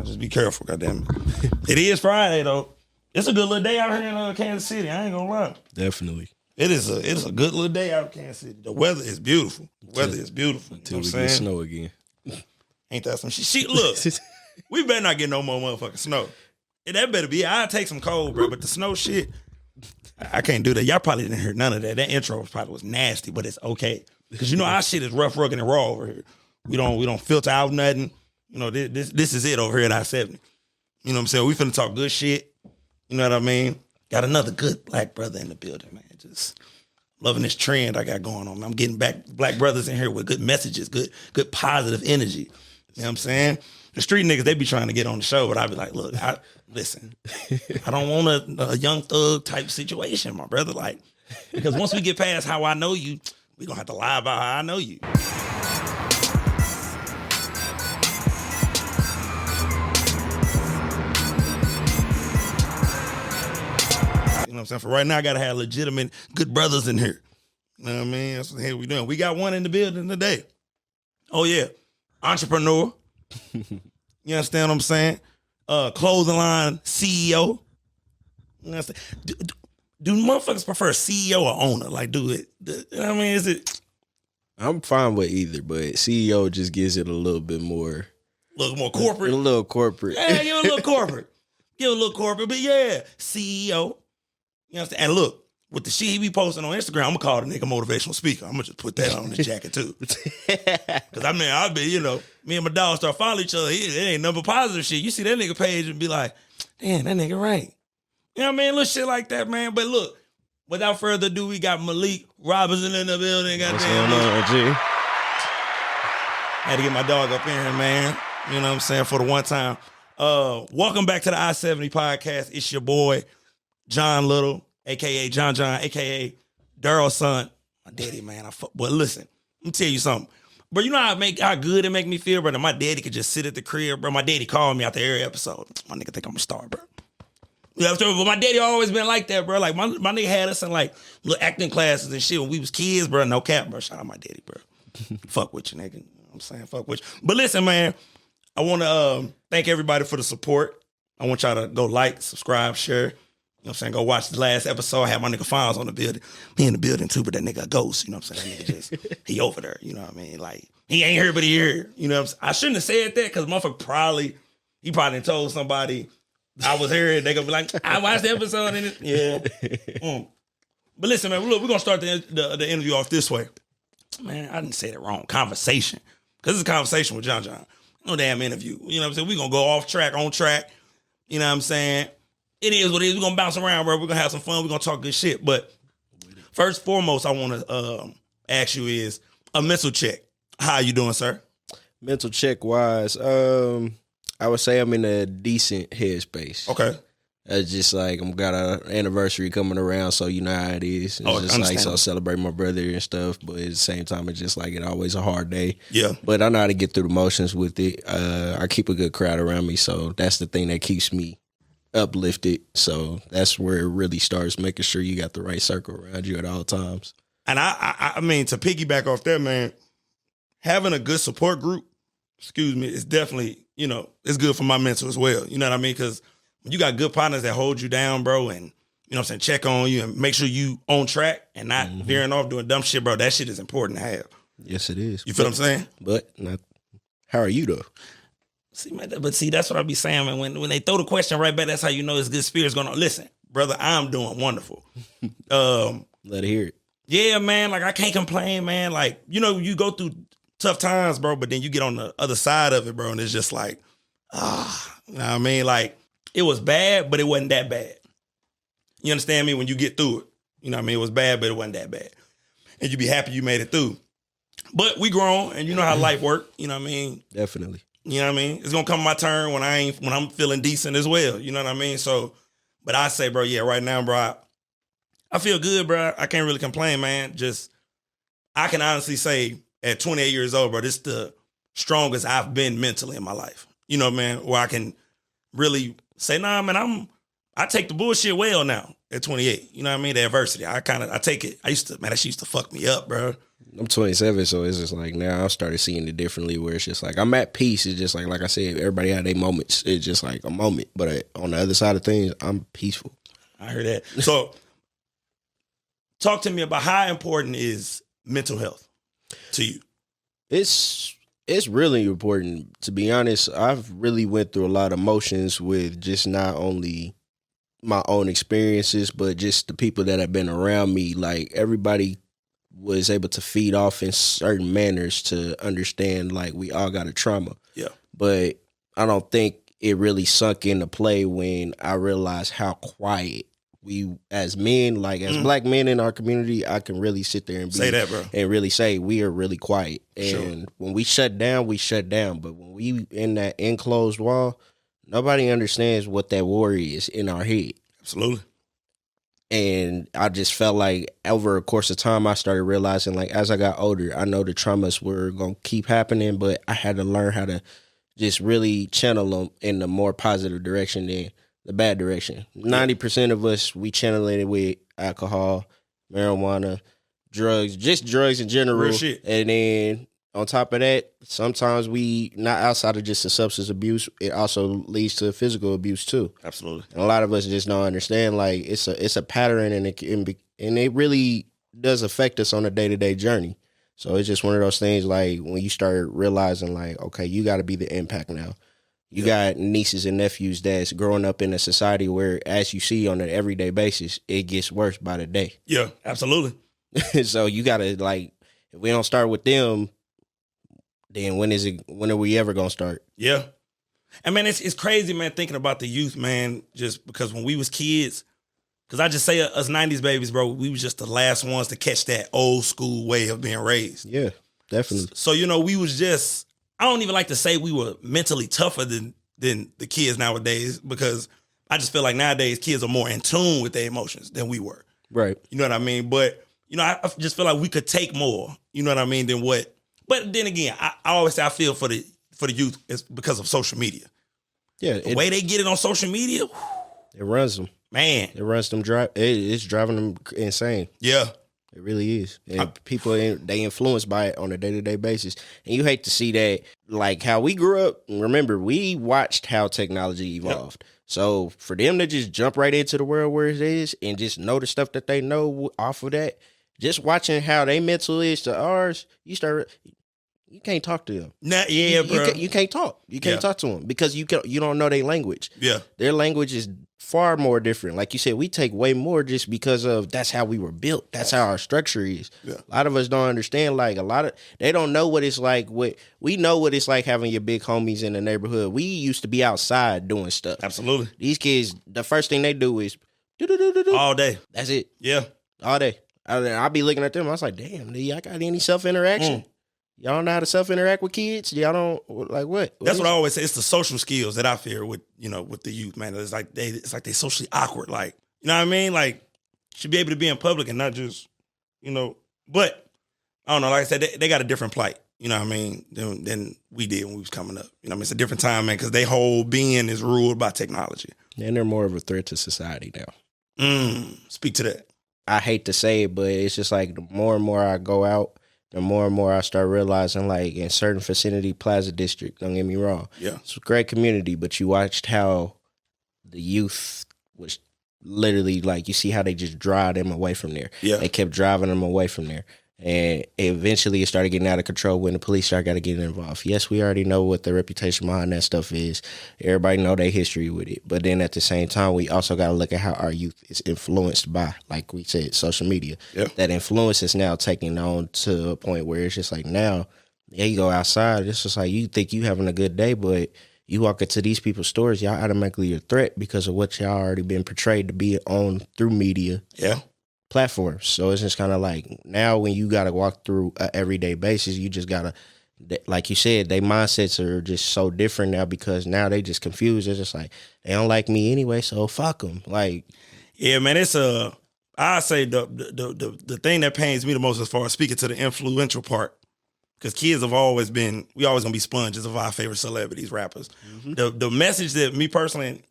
man. Just be careful, goddamn it. It is Friday though. It's a good little day out here in Kansas City. I ain't gonna lie. Definitely. It's a good little day out in Kansas City. The weather is beautiful. Until we get snow again. Ain't that some shit? Look, we better not get no more motherfucking snow. That better be. I'll take some cold, bro. But the snow shit, I can't do that. Y'all probably didn't hear none of that. That intro probably was nasty, but it's okay. Because you know our shit is rough, rugged, and raw over here. We don't filter out nothing. You know, this is it over here at I-70. You know what I'm saying? We finna talk good shit. You know what I mean? Got another good black brother in the building, man. Just loving this trend I got going on. I'm getting back black brothers in here with good messages, good positive energy. You know what I'm saying? The street niggas, they be trying to get on the show, but I be like, look, listen, I don't want a young thug type situation, my brother. Like, because once we get past how I know you, we gonna have to lie about how I know you. You know what I'm saying? For right now, I gotta have legitimate good brothers in here. You know what I mean? That's what the hell we doing. We got one in the building today. Oh yeah, entrepreneur. You understand what I'm saying? Clothing line CEO. You understand? Do motherfuckers prefer CEO or owner? Like, do it? You know what I mean? Is it? I'm fine with either, but CEO just gives it a little bit more. A little more corporate? A little corporate. Yeah, give it a little corporate. Give it a little corporate, but yeah, CEO. You understand? And look, with the shit he be posting on Instagram, I'm gonna call the nigga motivational speaker. I'm gonna just put that on the jacket too. Cause I mean, I'll be, you know, me and my dog start following each other. It ain't number positive shit. You see that nigga page and be like, damn, that nigga right. You know what I mean? Little shit like that, man. But look, without further ado, we got Malek Robinson in the building. What's going on, G? Had to get my dog up in here, man. You know what I'm saying? For the one time. Welcome back to the I-70 podcast. It's your boy, John Little, a.k.a. John, a.k.a. Daryl's son. My daddy, man. But listen, let me tell you something. Bro, you know how good it make me feel, bro, that my daddy could just sit at the crib, bro. My daddy called me after every episode. My nigga think I'm a star, bro. You know what I'm saying? But my daddy always been like that, bro. Like, my nigga had us in, like, little acting classes and shit when we was kids, bro. No cap, bro. Shout out my daddy, bro. Fuck with you, nigga. You know what I'm saying? Fuck with you. But listen, man, I want to thank everybody for the support. I want y'all to go like, subscribe, share. You know what I'm saying? Go watch the last episode. I had my nigga Fonz on the building. Me in the building too, but that nigga a ghost. You know what I'm saying? That nigga just, he over there. You know what I mean? Like, he ain't here, but he here. You know what I'm saying? I shouldn't have said that because motherfucker probably told somebody I was here and they gonna be like, I watched the episode and it. Yeah. But listen, man, look, we're gonna start the interview off this way. Man, I didn't say that wrong. Conversation. Because it's a conversation with John. No damn interview. You know what I'm saying? We're gonna go off track, on track. You know what I'm saying? It is what it is. We're going to bounce around, bro. We're going to have some fun. We're going to talk good shit. But first and foremost, I want to ask you is a mental check. How you doing, sir? Mental check wise, I would say I'm in a decent headspace. Okay. It's just like I'm got an anniversary coming around, so you know how it is. It's just like, so I celebrate my brother and stuff, but at the same time, it's just like it's always a hard day. Yeah. But I know how to get through the motions with it. I keep a good crowd around me, so that's the thing that keeps me uplifted. So that's where it really starts, making sure you got the right circle around you at all times. And I mean, to piggyback off that, man, having a good support group, is definitely, you know, it's good for my mental as well. You know what I mean? Because when you got good partners that hold you down, bro, and, you know what I'm saying, check on you and make sure you on track and not veering off doing dumb shit, bro, that shit is important to have. Yes, it is. You feel what I'm saying? But how are you, though? See, man, but see, that's what I be saying, man. When they throw the question right back, that's how you know it's good spirits going on. Listen, brother, I'm doing wonderful. Let it hear it. Yeah, man, like I can't complain, man. Like, you know, you go through tough times, bro, but then you get on the other side of it, bro, and it's just like, you know what I mean? Like, it was bad, but it wasn't that bad. You understand me? When you get through it, you know what I mean? It was bad, but it wasn't that bad. And you be happy you made it through. But we grown, and you know how life work, you know what I mean? Definitely. You know what I mean? It's gonna come my turn when I'm feeling decent as well. You know what I mean? So, but I say, bro, yeah, right now, bro, I feel good, bro. I can't really complain, man. Just, I can honestly say at 28 years old, bro, this is the strongest I've been mentally in my life. You know, man, where I can really say, nah, man, I take the bullshit well now. at 28. You know what I mean? The adversity. I take it. That shit used to fuck me up, bro. I'm 27, so it's just like now I started seeing it differently where it's just like I'm at peace. It's just like I said, everybody had their moments. It's just like a moment. But on the other side of things, I'm peaceful. I heard that. So talk to me about how important is mental health to you? It's really important. To be honest, I've really went through a lot of emotions with just not only my own experiences, but just the people that have been around me. Like everybody was able to feed off in certain manners to understand like we all got a trauma. Yeah. But I don't think it really sunk into play when I realized how quiet we as men, like as black men in our community, I can really sit there and say that, bro, and really say we are really quiet. And sure. When we shut down, we shut down. But when we in that enclosed wall, nobody understands what that war is in our head. Absolutely. And I just felt like over a course of time, I started realizing like as I got older, I know the traumas were going to keep happening, but I had to learn how to just really channel them in the more positive direction than the bad direction. 90% of us, we channel it with alcohol, marijuana, drugs, just drugs in general. Real shit. And then on top of that, sometimes we, not outside of just the substance abuse, it also leads to physical abuse too. Absolutely. And a lot of us just don't understand, like, it's a pattern, and it really does affect us on a day-to-day journey. So it's just one of those things, like, when you start realizing, like, okay, you got to be the impact now. You got nieces and nephews that's growing up in a society where, as you see on an everyday basis, it gets worse by the day. Yeah, absolutely. So you got to, like, if we don't start with them, then when are we ever going to start? Yeah. And, man, it's crazy, man, thinking about the youth, man, just because when we was kids, because I just say us 90s babies, bro, we was just the last ones to catch that old school way of being raised. Yeah, definitely. So, we was just, I don't even like to say we were mentally tougher than the kids nowadays, because I just feel like nowadays kids are more in tune with their emotions than we were. Right. You know what I mean? But, I just feel like we could take more, you know what I mean, than what. But then again, I always say I feel for the youth is because of social media. Yeah. The way they get it on social media, it runs them. Man. It runs them it's driving them insane. Yeah. It really is. And people, they influenced by it on a day-to-day basis. And you hate to see that, like how we grew up. Remember, we watched how technology evolved. Yep. So for them to just jump right into the world where it is and just know the stuff that they know off of that, just watching how they mental is to ours, you can't talk to them. Bro. You can't talk. You can't talk to them because you don't know their language. Yeah. Their language is far more different. Like you said, we take way more just because of that's how we were built. That's how our structure is. Yeah. A lot of us don't understand, like they don't know what it's like. We know what it's like having your big homies in the neighborhood. We used to be outside doing stuff. Absolutely. These kids, the first thing they do is all day. That's it. Yeah. All day. I'll be looking at them. I was like, damn, do y'all got any self-interaction? Y'all don't know how to self-interact with kids? Y'all don't, like what? That's what I always say. It's the social skills that I fear with, with the youth, man. It's like they socially awkward. Like, you know what I mean? Like, should be able to be in public and not just, but I don't know. Like I said, they got a different plight, you know what I mean, than we did when we was coming up. You know what I mean? It's a different time, man, because their whole being is ruled by technology. And they're more of a threat to society now. Speak to that. I hate to say it, but it's just like the more and more I go out, the more and more I start realizing, like, in certain vicinity, Plaza District, don't get me wrong. Yeah. It's a great community, but you watched how the youth was literally, like, you see how they just drive them away from there. Yeah. They kept driving them away from there. And eventually it started getting out of control when the police started getting involved. Yes, we already know what the reputation behind that stuff is. Everybody know their history with it. But then at the same time, we also got to look at how our youth is influenced by, like we said, social media. Yeah. That influence is now taking on to a point where it's just like now, you go outside, it's just like you think you having a good day, but you walk into these people's stores, y'all automatically a threat because of what y'all already been portrayed to be on through media. Yeah. Platforms. So it's just kind of like now when you got to walk through an everyday basis, you just got to, like you said, their mindsets are just so different now because now they just confused. It's just like, they don't like me anyway, so fuck them. Like, yeah, man, it's I say the thing that pains me the most as far as speaking to the influential part, because kids have always been, we always gonna be sponges of our favorite celebrities, rappers. Mm-hmm. The message that me personally,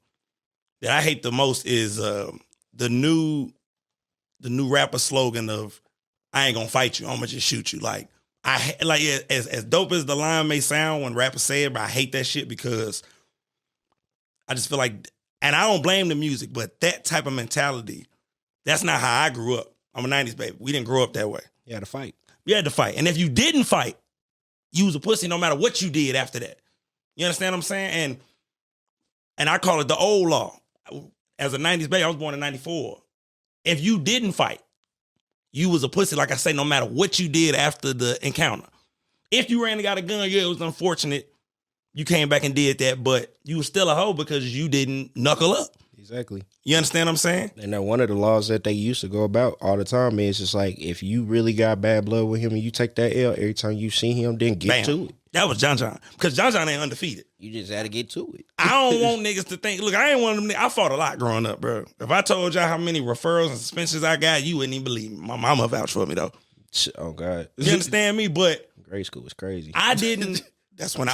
that I hate the most is the new rapper slogan of "I ain't gonna fight you, I'm gonna just shoot you." Like as dope as the line may sound when rappers say it, but I hate that shit because I just feel like, and I don't blame the music, but that type of mentality, that's not how I grew up. I'm a 90s baby. We didn't grow up that way. You had to fight. You had to fight. And if you didn't fight, you was a pussy no matter what you did after that. You understand what I'm saying? And I call it the old law. As a 90s baby, I was born in 94. If you didn't fight, you was a pussy, like I say, no matter what you did after the encounter. If you ran and got a gun, yeah, it was unfortunate. You came back and did that, but you was still a hoe because you didn't knuckle up. Exactly. You understand what I'm saying? And then one of the laws that they used to go about all the time is just like, if you really got bad blood with him and you take that L every time you see him, then get to it. That was John. Because John ain't undefeated. You just had to get to it. I don't want niggas to think, look, I ain't one of them niggas. I fought a lot growing up, bro. If I told y'all how many referrals and suspensions I got, you wouldn't even believe me. My mama vouched for me, though. Oh, God. You understand me? But grade school was crazy. I didn't. That's when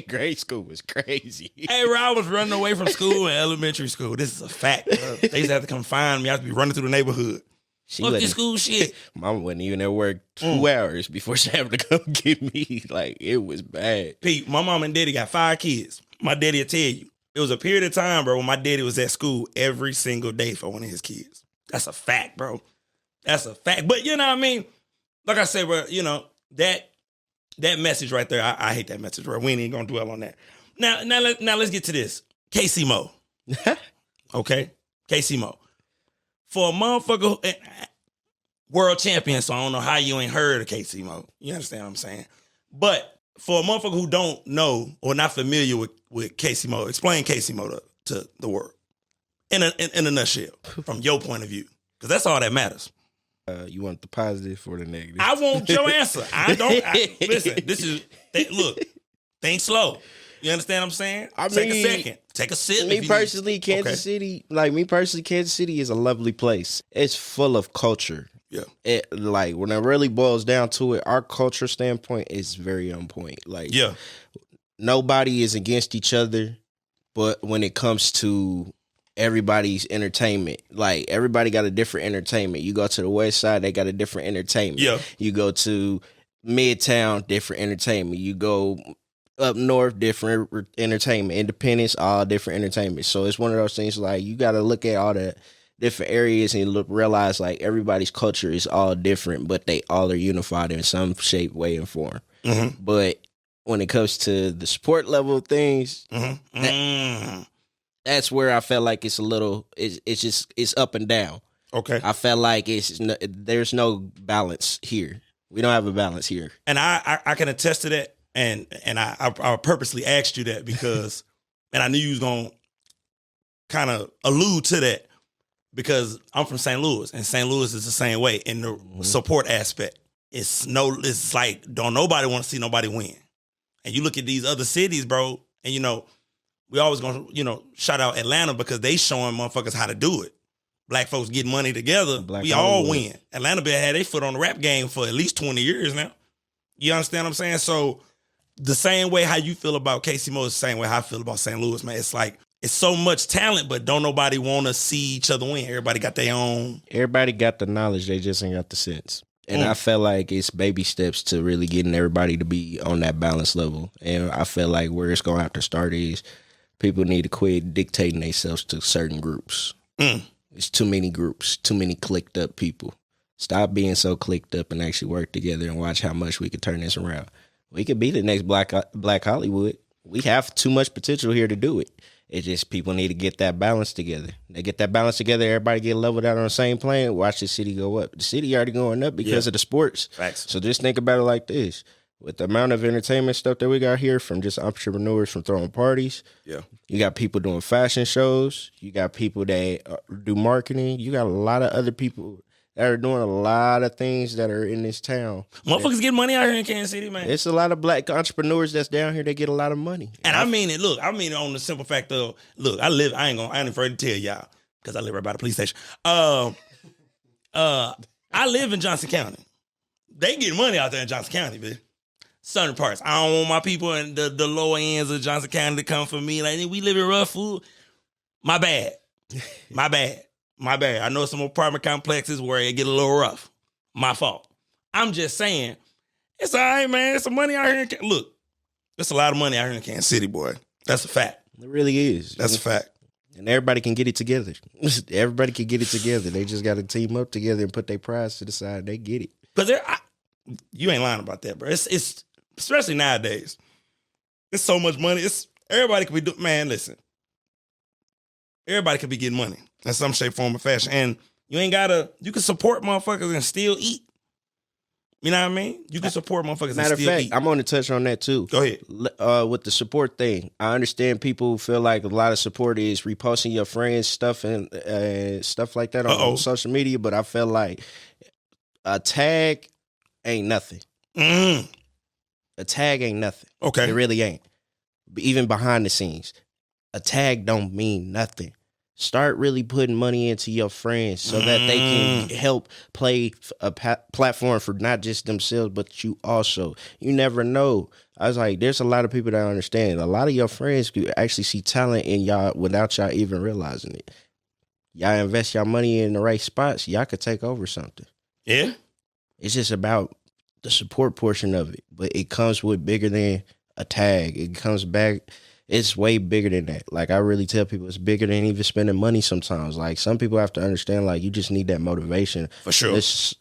grade school was crazy. Hey, bro, I was running away from school in elementary school. This is a fact, bro. They used to have to come find me. I used to be running through the neighborhood. Fuck this school shit. Mama wasn't even at work 2 hours before she had to come get me. Like, it was bad. Pete, my mom and daddy got 5 kids. My daddy will tell you. It was a period of time, bro, when my daddy was at school every single day for one of his kids. That's a fact, bro. That's a fact. But you know what I mean? Like I said, bro, you know, that message right there, I hate that message, bro. We ain't even gonna dwell on that. Now let's get to this. Casey Mo. Okay? Casey Mo. For a motherfucker, world champion, so I don't know how you ain't heard of Casey Mo. You understand what I'm saying? But for a motherfucker who don't know or not familiar with Casey Mo, explain Casey Mo to the world in a nutshell, from your point of view. Because that's all that matters. You want the positive or the negative? I want your answer. Listen, look, think slow. You understand what I'm saying? Take a second. Take a sip. Kansas City, Kansas City is a lovely place. It's full of culture. Yeah. Like, when it really boils down to it, our culture standpoint is very on point. Like, yeah, nobody is against each other, but when it comes to everybody's entertainment, like, everybody got a different entertainment. You go to the West Side, they got a different entertainment. Yeah. You go to Midtown, different entertainment. You go up north, different entertainment. Independence, all different entertainment. So it's one of those things, like, you got to look at all the different areas and realize, like, everybody's culture is all different, but they all are unified in some shape, way, and form. Mm-hmm. But when it comes to the sport level of things, that's where I felt like it's a little, it's up and down. Okay. I felt like there's no balance here. We don't have a balance here. And I can attest to that. And I purposely asked you that because, and I knew you was going to kind of allude to that because I'm from St. Louis, and St. Louis is the same way in the support aspect. It's like, don't nobody want to see nobody win. And you look at these other cities, bro, and you know, we always gonna, you know, shout out Atlanta because they showing motherfuckers how to do it. Black folks getting money together, we all win. Atlanta been had their foot on the rap game for at least 20 years now. You understand what I'm saying? So the same way how you feel about Casey Mo is the same way how I feel about St. Louis, man. It's like, it's so much talent, but don't nobody want to see each other win. Everybody got their own. Everybody got the knowledge, they just ain't got the sense. And I felt like it's baby steps to really getting everybody to be on that balance level. And I feel like where it's going to have to start is people need to quit dictating themselves to certain groups. It's too many groups, too many clicked up people. Stop being so clicked up and actually work together and watch how much we can turn this around. We could be the next Black Hollywood. We have too much potential here to do it. It's just people need to get that balance together. They get that balance together, everybody get leveled out on the same plane, watch the city go up. The city already going up because of the sports. Facts. So just think about it like this. With the amount of entertainment stuff that we got here, from just entrepreneurs from throwing parties, you got people doing fashion shows, you got people that do marketing, you got a lot of other people that are doing a lot of things that are in this town. Motherfuckers get money out here in Kansas City, man. It's a lot of black entrepreneurs that's down here that get a lot of money. And I mean it on the simple fact of, look, I ain't afraid to tell y'all, because I live right by the police station. I live in Johnson County. They get money out there in Johnson County, bitch. Certain parts. I don't want my people in the lower ends of Johnson County to come for me. Like, we live in rough food. My bad. My bad. My bad. I know some apartment complexes where it get a little rough. My fault. I'm just saying, it's all right, man. It's some money out here. Look, there's a lot of money out here in Kansas City, boy. That's a fact. It really is. That's a fact. And everybody can get it together. Everybody can get it together. They just got to team up together and put their prize to the side. They get it. Because you ain't lying about that, bro. It's especially nowadays. There's so much money. Everybody can be doing. Man, listen. Everybody could be getting money in some shape, form, or fashion, and you can support motherfuckers and still eat. You know what I mean? You can support motherfuckers Matter and still of fact, eat. I'm going to touch on that too. Go ahead. With the support thing, I understand people feel like a lot of support is reposting your friends' stuff and stuff like that on social media, but I feel like a tag ain't nothing. Mm. A tag ain't nothing. Okay. It really ain't. Even behind the scenes, a tag don't mean nothing. Start really putting money into your friends so that they can help play a platform for not just themselves, but you also. You never know. I was like, there's a lot of people that understand. A lot of your friends could actually see talent in y'all without y'all even realizing it. Y'all invest y'all money in the right spots, y'all could take over something. Yeah. It's just about the support portion of it. But it comes with bigger than a tag. It comes back. It's way bigger than that. Like, I really tell people it's bigger than even spending money sometimes. Like, some people have to understand, like, you just need that motivation. For sure. It's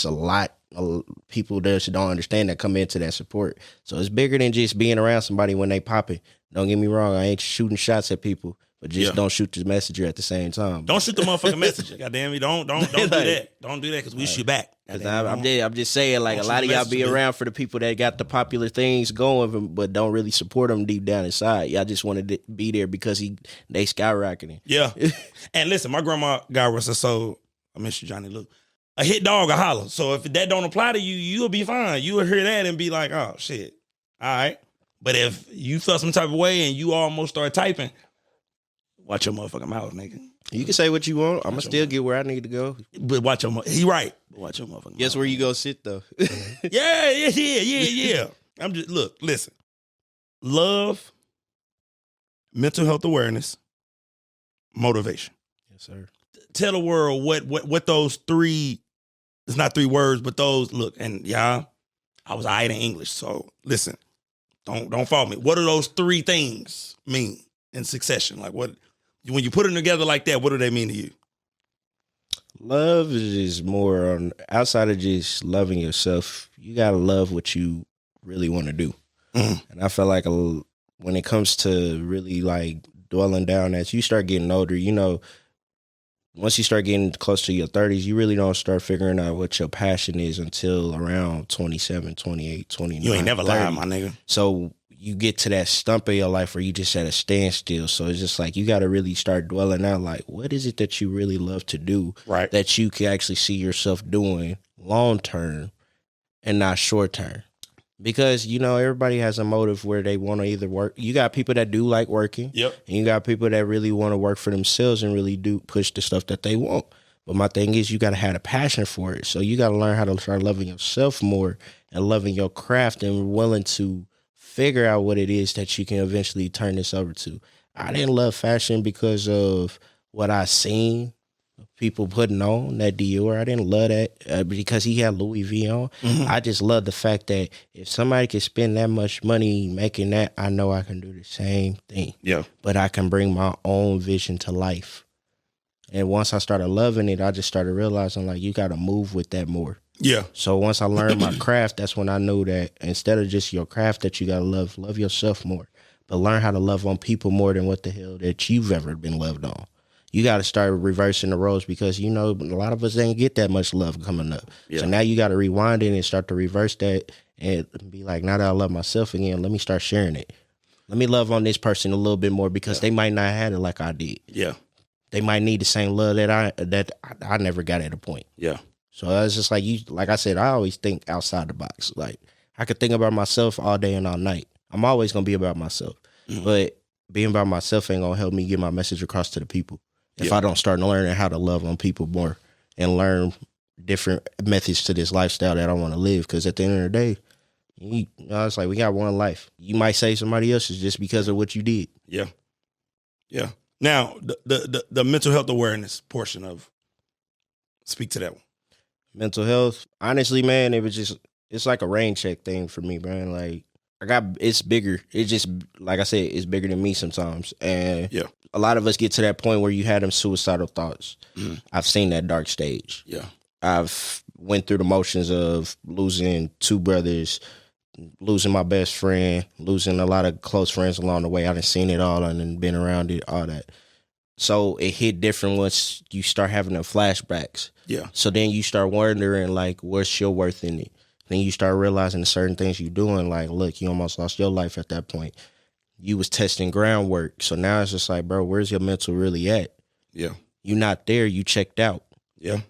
a lot of people that don't understand that come into that support. So it's bigger than just being around somebody when they popping. Don't get me wrong. I ain't shooting shots at people, but just don't shoot the messenger at the same time. Don't shoot the motherfucking messenger. Goddamn you. Don't do that. Don't do that because we shoot back. I'm just saying, like, a lot of y'all be around for the people that got the popular things going, but don't really support them deep down inside. Y'all just want to be there because they skyrocketing. Yeah. And listen, my grandma got us so I miss you, Johnny Luke. A hit dog, a holler. So if that don't apply to you, you'll be fine. You'll hear that and be like, oh shit. All right. But if you felt some type of way and you almost start typing, watch your motherfucking mouth, nigga. You can say what you want. I'm going to still get where I need to go. But watch your he right. Watch your motherfucking Guess mouth. where you go sit, though. Yeah. I'm just, listen. Love, mental health awareness, motivation. Yes, sir. Tell the world what those three, it's not 3 words, but those, look, and y'all, I was all right in English, so listen, don't fault me. What do those 3 things mean in succession? Like, what, when you put them together like that, what do they mean to you? Love is more on, outside of just loving yourself, you got to love what you really want to do. Mm-hmm. And I feel like when it comes to really like dwelling down as you start getting older, you know, once you start getting close to your 30s, you really don't start figuring out what your passion is until around 27, 28, 29. You ain't never 30. lied, my nigga. So you get to that stump of your life where you just at a standstill. So it's just like you got to really start dwelling out like, what is it that you really love to do, right? That you can actually see yourself doing long term and not short term. Because, you know, everybody has a motive where they want to either work. You got people that do like working. Yep. And you got people that really want to work for themselves and really do push the stuff that they want. But my thing is you got to have a passion for it. So you got to learn how to start loving yourself more and loving your craft and willing to figure out what it is that you can eventually turn this over to. I didn't love fashion because of what I seen people putting on that Dior. I didn't love that because he had Louis V on. Mm-hmm. I just love the fact that if somebody can spend that much money making that, I know I can do the same thing. Yeah. But I can bring my own vision to life. And once I started loving it, I just started realizing like you got to move with that more. Yeah. So once I learned my craft, that's when I knew that instead of just your craft that you got to love yourself more, but learn how to love on people more than what the hell that you've ever been loved on. You got to start reversing the roles because, you know, a lot of us ain't get that much love coming up. Yeah. So now you got to rewind it and start to reverse that and be like, now that I love myself again, let me start sharing it. Let me love on this person a little bit more because they might not have it like I did. Yeah. They might need the same love that I never got at a point. Yeah. So it's just like like I said, I always think outside the box. Like I could think about myself all day and all night. I'm always going to be about myself, but being about myself ain't going to help me get my message across to the people. If I don't start learning how to love on people more and learn different methods to this lifestyle that I want to live. Because at the end of the day, you know, it's like we got one life. You might say somebody else's just because of what you did. Yeah. Yeah. Now, the mental health awareness portion of, speak to that one. Mental health, honestly, man, it's like a rain check thing for me, man. Like it's bigger. It just, like I said, it's bigger than me sometimes. And Yeah. a lot of us get to that point where you had them suicidal thoughts. I've seen that dark stage. Yeah. I've went through the motions of losing 2 brothers, losing my best friend, losing a lot of close friends along the way. I done seen it all and been around it, all that. So it hit different once you start having the flashbacks. Yeah. So then you start wondering, like, what's your worth in it? Then you start realizing the certain things you're doing, like, look, you almost lost your life at that point. You was testing groundwork. So now it's just like, bro, where's your mental really at? Yeah. You not there, you checked out. Yeah.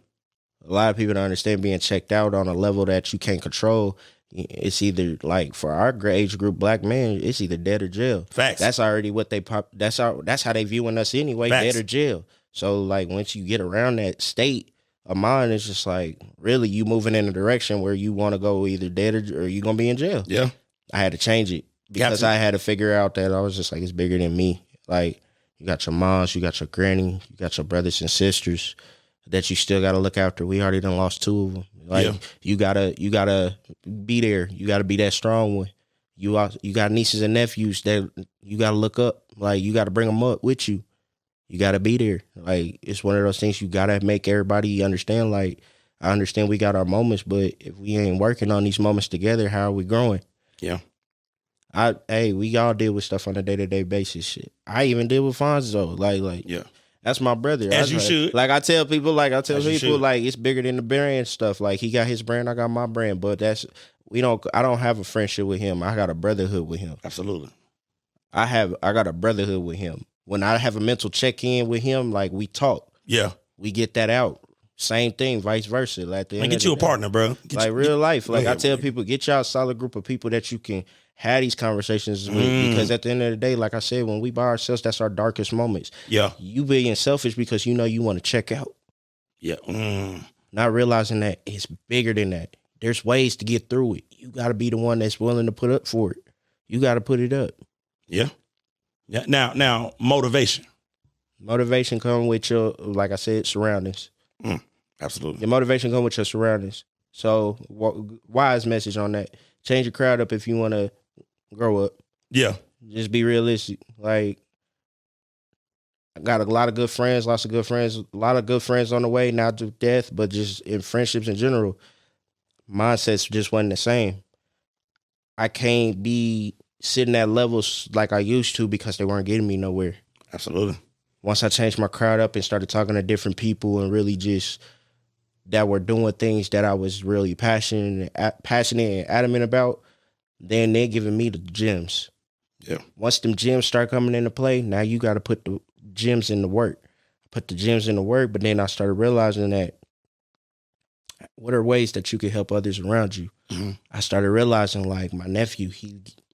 A lot of people don't understand being checked out on a level that you can't control. It's either, like, for our age group, black men, it's either dead or jail. Facts. That's already what they pop. That's how they viewing us anyway. Facts. Dead or jail. So, like, once you get around that state of mind, it's just like, really, you moving in a direction where you want to go either dead or you gonna be in jail. Yeah. I had to change it because I had to figure out that I was just like, it's bigger than me. Like, you got your moms, you got your granny, you got your brothers and sisters that you still got to look after. We already done lost 2 of them. Like, you gotta be there. You gotta be that strong one. You got nieces and nephews that you gotta look up. Like, you gotta bring them up with you. You gotta be there. Like, it's one of those things you gotta make everybody understand. Like, I understand we got our moments, but if we ain't working on these moments together, how are we growing? Yeah. We all deal with stuff on a day-to-day basis. Shit. I even deal with Fonzo. Like, yeah. That's my brother. As you should. Like, I tell people, like, it's bigger than the brand stuff. Like, he got his brand, I got my brand. But I don't have a friendship with him. I got a brotherhood with him. Absolutely. I got a brotherhood with him. When I have a mental check-in with him, like, we talk. Yeah. We get that out. Same thing, vice versa. Like, get you a partner, bro. Real life. Like, I tell people, get y'all a solid group of people that you can have these conversations with, because at the end of the day, like I said, when we by ourselves, that's our darkest moments. Yeah. You being selfish because you know you want to check out. Yeah. Not realizing that it's bigger than that. There's ways to get through it. You got to be the one that's willing to put up for it. You got to put it up. Yeah. Yeah. Now, motivation. Motivation come with your, like I said, surroundings. Absolutely. Your motivation come with your surroundings. So, wise message on that. Change your crowd up if you want to grow up. Yeah. Just be realistic. Like, I got a lot of good friends, lots of good friends, a lot of good friends on the way, not to death, but just in friendships in general. Mindsets just wasn't the same. I can't be sitting at levels like I used to because they weren't getting me nowhere. Absolutely. Once I changed my crowd up and started talking to different people and really just that were doing things that I was really passionate and adamant about, then they're giving me the gems. Yeah. Once them gems start coming into play, now you got to put the gems in the work. Put the gems in the work, but then I started realizing that what are ways that you can help others around you? Mm-hmm. I started realizing, like, my nephew,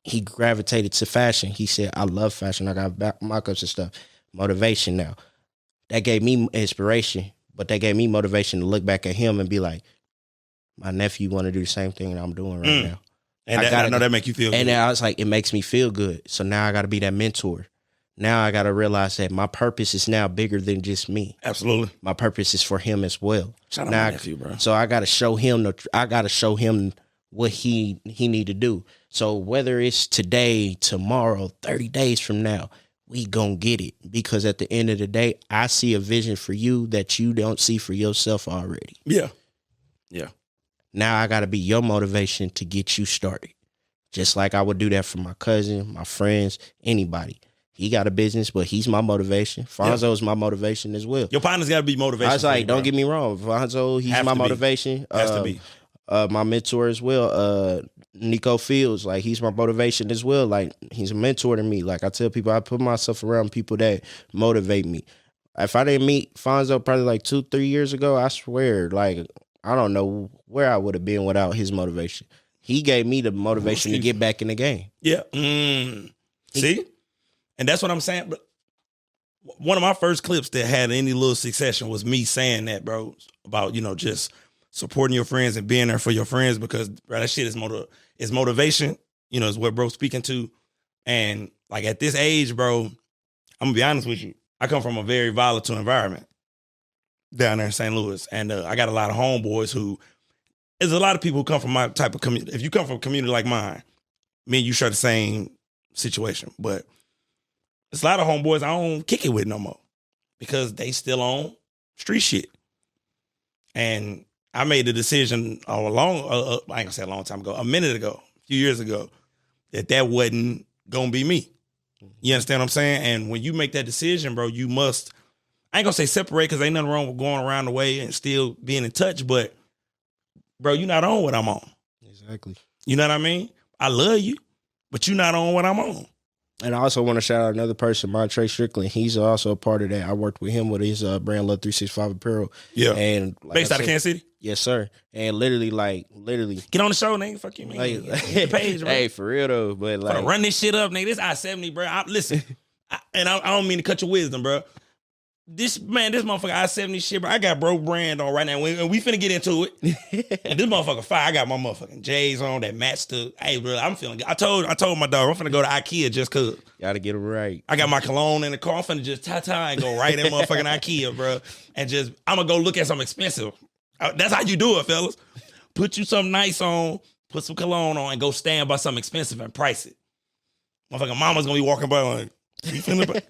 he gravitated to fashion. He said, I love fashion. I got mock-ups and stuff. Motivation now. That gave me inspiration, but that gave me motivation to look back at him and be like, my nephew want to do the same thing that I'm doing right now. And I know that make you feel good. And I was like, it makes me feel good. So now I got to be that mentor. Now I got to realize that my purpose is now bigger than just me. Absolutely. My purpose is for him as well. Shout out my nephew, bro. So I got to show him what he need to do. So whether it's today, tomorrow, 30 days from now, we gonna get it. Because at the end of the day, I see a vision for you that you don't see for yourself already. Yeah. Yeah. Now I got to be your motivation to get you started. Just like I would do that for my cousin, my friends, anybody. He got a business, but he's my motivation. Fonzo is my motivation as well. Your partner's got to be motivation. I was like, don't get me wrong. Fonzo, he's my motivation. Has to be. My mentor as well. Nico Fields, like, he's my motivation as well. Like, he's a mentor to me. Like, I tell people, I put myself around people that motivate me. If I didn't meet Fonzo probably like 2-3 years ago, I swear, like, I don't know where I would have been without his motivation. He gave me the motivation to get back in the game. Yeah. See? And that's what I'm saying. But one of my first clips that had any little succession was me saying that, bro, about, just supporting your friends and being there for your friends, because, bro, that shit is motivation, is what bro's speaking to. And, like, at this age, bro, I'm going to be honest with you. I come from a very volatile environment down there in St. Louis. And I got a lot of homeboys who, there's a lot of people who come from my type of community. If you come from a community like mine, me and you share the same situation. But there's a lot of homeboys I don't kick it with no more because they still on street shit. And I made the decision I ain't gonna say a long time ago, a minute ago, a few years ago, that wasn't gonna be me. You understand what I'm saying? And when you make that decision, bro, you must, I ain't gonna say separate because ain't nothing wrong with going around the way and still being in touch, but bro, you're not on what I'm on. Exactly. You know what I mean? I love you, but you're not on what I'm on. And I also want to shout out another person, Montre Strickland. He's also a part of that. I worked with him with his brand Love 365 Apparel. Yeah. And based out of Kansas City? Yes, sir. And literally. Get on the show, nigga. Fuck you, man. Get the page, bro. Hey, for real though. But like, run this shit up, nigga. This I-70, bro. Listen, I don't mean to cut your wisdom, bro. This motherfucker I-70 shit, bro. I got bro brand on right now. And we finna get into it. And this motherfucker fire. I got my motherfucking J's on that match to. Hey, bro, I'm feeling good. I told my dog I'm finna go to IKEA just cause. Gotta get it right. I got my cologne in the car. I'm finna just ta-ta and go right in motherfucking IKEA, bro. And just, I'm gonna go look at something expensive. That's how you do it, fellas. Put you something nice on, put some cologne on, and go stand by something expensive and price it. Motherfucking mama's gonna be walking by like, you feeling bad?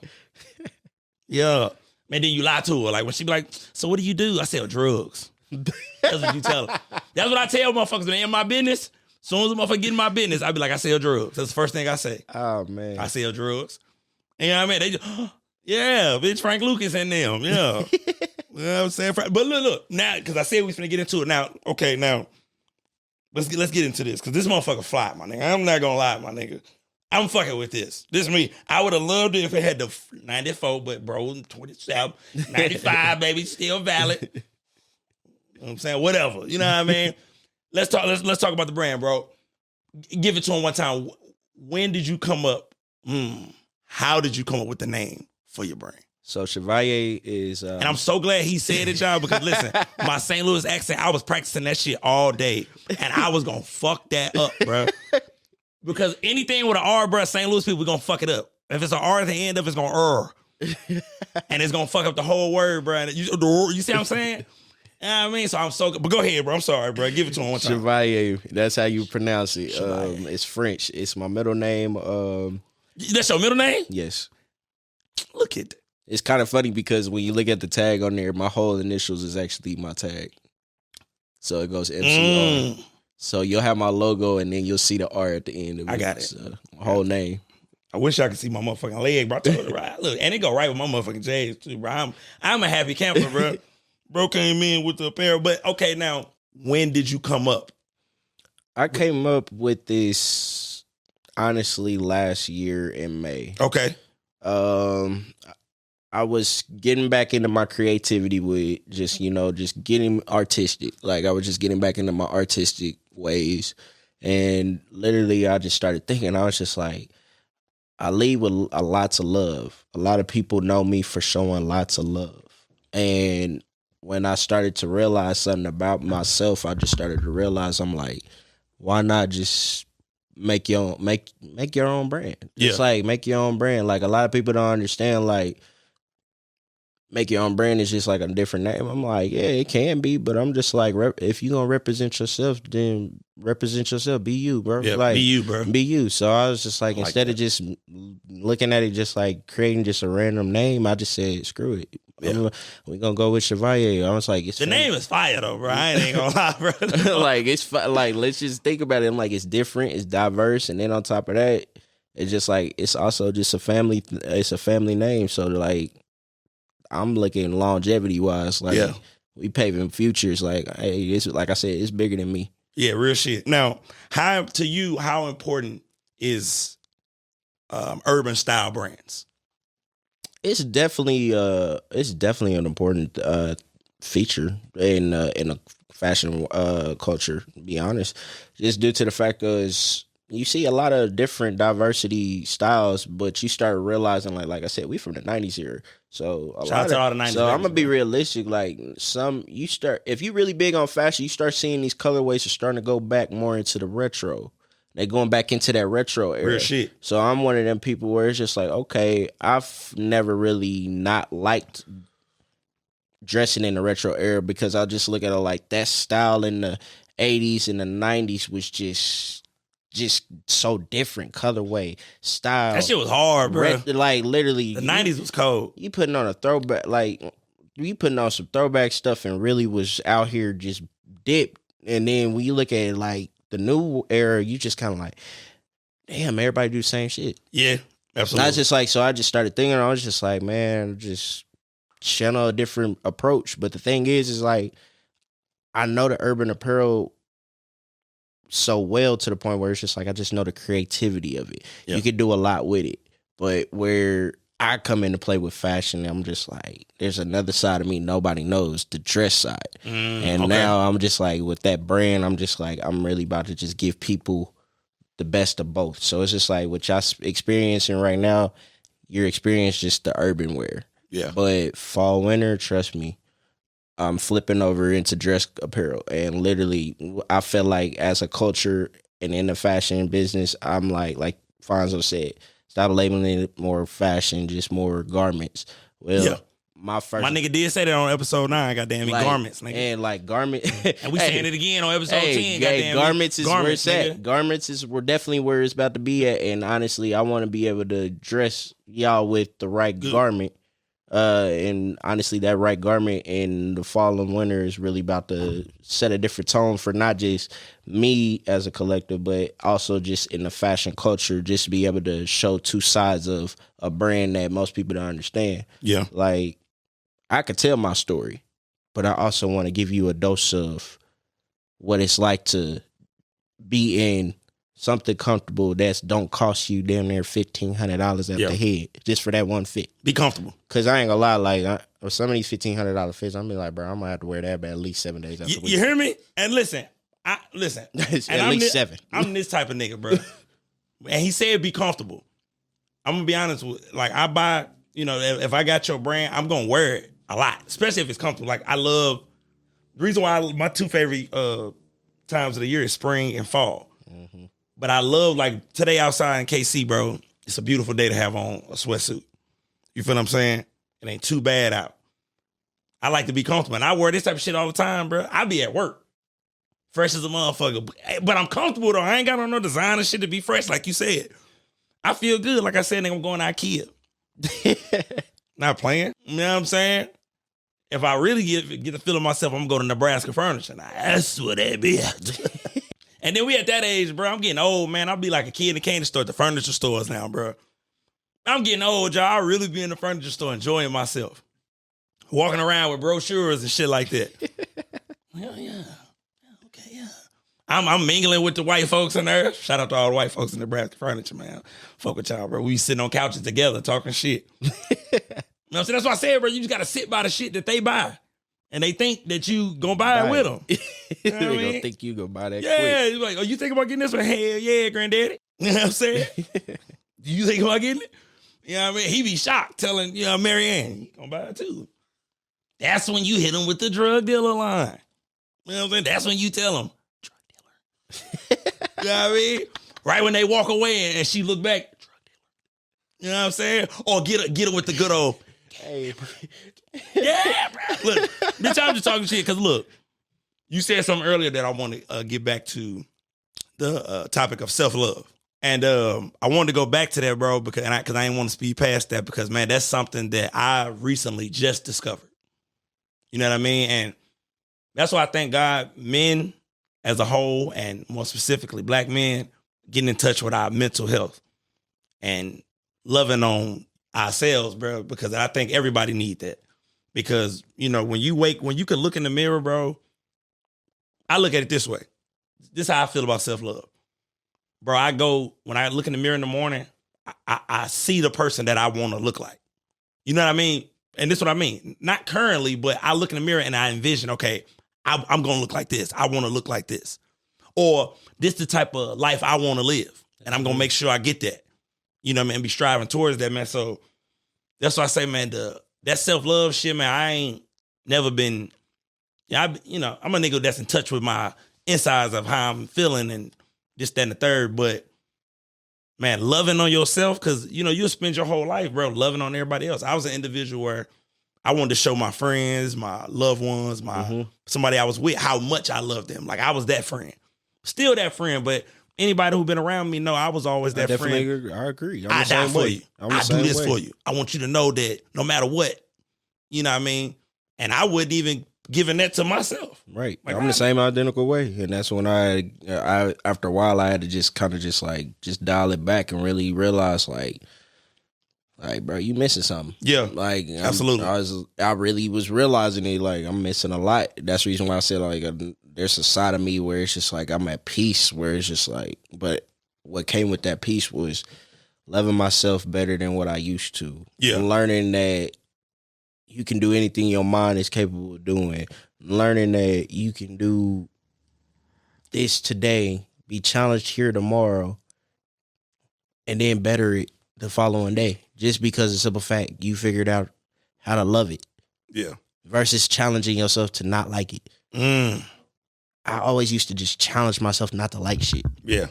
Yeah. And then you lie to her. Like when she be like, so what do you do? I sell drugs. That's what you tell her. That's what I tell motherfuckers. Man, in my business, as soon as a motherfucker get in my business, I be like, I sell drugs. That's the first thing I say. Oh, man. I sell drugs. And you know what I mean? They just, yeah, bitch, Frank Lucas and them. Yeah. You know what I'm saying? But look, now, because I said we finna get into it. Now, okay, now, let's get into this. Because this motherfucker fly, my nigga. I'm not gonna lie, my nigga. I'm fucking with this. This is me. I would have loved it if it had the 94, but bro, 27, 95, baby, still valid. You know what I'm saying? Whatever. You know what I mean? Let's talk about the brand, bro. Give it to him one time. When did you come up? How did you come up with the name for your brand? So Chevalier is... and I'm so glad he said it, y'all, because listen, my St. Louis accent, I was practicing that shit all day, and I was going to fuck that up, bro. Because anything with an R, bro, St. Louis people, we're going to fuck it up. If it's an R at the end of it, it's going to and it's going to fuck up the whole word, bro. You see what I'm saying? You know what I mean? So I'm so good. But go ahead, bro. I'm sorry, bro. Give it to him one time. Chevalier. That's how you pronounce it. It's French. It's my middle name. That's your middle name? Yes. Look at that. It's kind of funny because when you look at the tag on there, my whole initials is actually my tag. So it goes MCR. So you'll have my logo and then you'll see the R at the end of it. I got it. So my whole name. I wish I could see my motherfucking leg, bro. I told her, right. Look, and it go right with my motherfucking J's too, bro. I'm a happy camper, bro. Bro came in with the apparel. But okay, now, when did you come up? I came up with this, honestly, last year in May. Okay. I was getting back into my creativity with just getting artistic. Like I was just getting back into my artistic ways. And literally I just started thinking, I was just like, I lead with lots of love. A lot of people know me for showing lots of love. And when I started to realize something about myself, I just started to realize, I'm like, why not just make your own brand? It's like, make your own brand. Like a lot of people don't understand, like, make your own brand is just like a different name. I'm like, yeah, it can be, but I'm just like, if you gonna represent yourself, then represent yourself. Be you, bro. Yeah, like, be you, bro. Be you. So I was just like, instead of just looking at it, just like creating just a random name, I just said, screw it. Yeah. We're gonna go with Chevalier. I was like, the name is fire though, bro. I ain't gonna lie, bro. Like it's like, let's just think about it. I'm like, it's different, it's diverse, and then on top of that, it's just like, it's also just a family. It's a family name, so like, I'm looking longevity wise, like we paving futures. Like, hey, it's like I said, it's bigger than me. Yeah, real shit. Now, how important is urban style brands? It's definitely an important feature in a fashion culture. To be honest, just due to the fact is you see a lot of different diversity styles, but you start realizing, like I said, we from the 90s here. So shout out to all the 90s. So I'm gonna be realistic. Like if you really big on fashion, you start seeing these colorways are starting to go back more into the retro. They going back into that retro era. Real shit. So I'm one of them people where it's just like, okay, I've never really not liked dressing in the retro era because I just look at it like that style in the 80s and the 90s was just so different. Colorway, style. That shit was hard, bro. Like literally. The 90s was cold. You putting on a throwback, like you putting on some throwback stuff and really was out here just dipped. And then when you look at it like the new era, you just kind of like, damn, everybody do the same shit. Yeah, absolutely. And I was just like, so I just started thinking, I was just like, man, just channel a different approach. But the thing is like, I know the urban apparel so well to the point where it's just like, I just know the creativity of it. Yeah. You could do a lot with it. But where I come into play with fashion, I'm just like, there's another side of me nobody knows, the dress side. And now I'm just like, with that brand, I'm just like, I'm really about to just give people the best of both. So it's just like what y'all experiencing right now, you're experiencing just the urban wear. Yeah. But fall, winter, trust me, I'm flipping over into dress apparel. And literally, I feel like as a culture and in the fashion business, I'm like Fonzo said, stop labeling it more fashion, just more garments. Well, yeah. My nigga did say that on episode 9, goddamn, like, garments, nigga. And like garment. And we saying it again on episode 10, goddamn. Garments is where it's at. Garments is definitely where it's about to be at. And honestly, I want to be able to dress y'all with the right garment. And honestly, that right garment in the fall and winter is really about to set a different tone for not just me as a collector, but also just in the fashion culture, just to be able to show two sides of a brand that most people don't understand. Yeah. Like, I could tell my story, but I also want to give you a dose of what it's like to be in something comfortable that don't cost you damn near $1,500 at the head just for that one fit. Be comfortable. Cause I ain't gonna lie, like with some of these $1,500 fits, I'm be like, bro, I'm gonna have to wear that at least 7 days. You hear me? And listen. At least 7. I'm this type of nigga, bro. And he said be comfortable. I'm gonna be honest with, like, I buy, if I got your brand, I'm gonna wear it a lot, especially if it's comfortable. Like, I love, the reason why my 2 favorite times of the year is spring and fall. Mm-hmm. But I love, like, today outside in KC, bro, it's a beautiful day to have on a sweatsuit. You feel what I'm saying? It ain't too bad out. I like to be comfortable. And I wear this type of shit all the time, bro. I be at work. Fresh as a motherfucker. But I'm comfortable, though. I ain't got on no designer shit to be fresh, like you said. I feel good. Like I said, nigga, I'm going to IKEA. Not playing. You know what I'm saying? If I really get the feel of myself, I'm going to go to Nebraska Furniture. Now, that's what that be. And then we at that age, bro. I'm getting old, man. I'll be like a kid in the candy store at the furniture stores now, bro. I'm getting old, y'all. I really be in the furniture store enjoying myself. Walking around with brochures and shit like that. Yeah. Okay, yeah. I'm mingling with the white folks in there. Shout out to all the white folks in Nebraska Furniture, man. Fuck with y'all, bro. We sitting on couches together talking shit. You know what I'm saying? That's why I said, bro, you just got to sit by the shit that they buy. And they think that you gonna buy it with them. You know they gonna think you gonna buy that quick. Yeah, like, oh, you think about getting this one? Hell yeah, granddaddy. You know what I'm saying? You think about getting it? You know what I mean? He be shocked telling, Mary Ann, you gonna buy it too. That's when you hit him with the drug dealer line. You know what I'm saying? That's when you tell him, drug dealer. You know what I mean? Right when they walk away and she look back, drug dealer. You know what I'm saying? Or get her with the good old, hey. Yeah, bro. Look, bitch, I'm just talking shit because, look, you said something earlier that I want to get back to the topic of self-love. And I wanted to go back to that, bro, because I didn't want to speed past that because, man, that's something that I recently just discovered. You know what I mean? And that's why I thank God men as a whole, and more specifically black men, getting in touch with our mental health and loving on ourselves, bro, because I think everybody need that. Because, when you can look in the mirror, bro, I look at it this way. This is how I feel about self-love. Bro, when I look in the mirror in the morning, I see the person that I want to look like. You know what I mean? And this is what I mean. Not currently, but I look in the mirror and I envision, okay, I'm going to look like this. I want to look like this. Or this is the type of life I want to live. And I'm going to make sure I get that. You know what I mean? And be striving towards that, man. So that's why I say, man, that self-love shit, man, I ain't never been, I'm a nigga that's in touch with my insides of how I'm feeling and this, that, and the third. But man, loving on yourself, because you'll spend your whole life, bro, loving on everybody else. I was an individual where I wanted to show my friends, my loved ones, somebody I was with, how much I loved them. Like I was that friend, still that friend. But anybody who been around me know I was always that friend. I agree. I die for you. I do this for you. I want you to know that no matter what, you know what I mean. And I wouldn't even giving that to myself. Right. Like, I'm the same identical way. And that's when I after a while, I had to just kind of just dial it back and really realize like, bro, you missing something. Yeah. Like, absolutely. I really was realizing it. Like, I'm missing a lot. That's the reason why I said, like, there's a side of me where it's just like, I'm at peace, where it's just like, but what came with that peace was loving myself better than what I used to. Yeah. Learning that you can do anything your mind is capable of doing. Learning that you can do this today, be challenged here tomorrow, and then better it the following day. Just because it's a fact you figured out how to love it. Yeah. Versus challenging yourself to not like it. I always used to just challenge myself not to like shit. Yeah.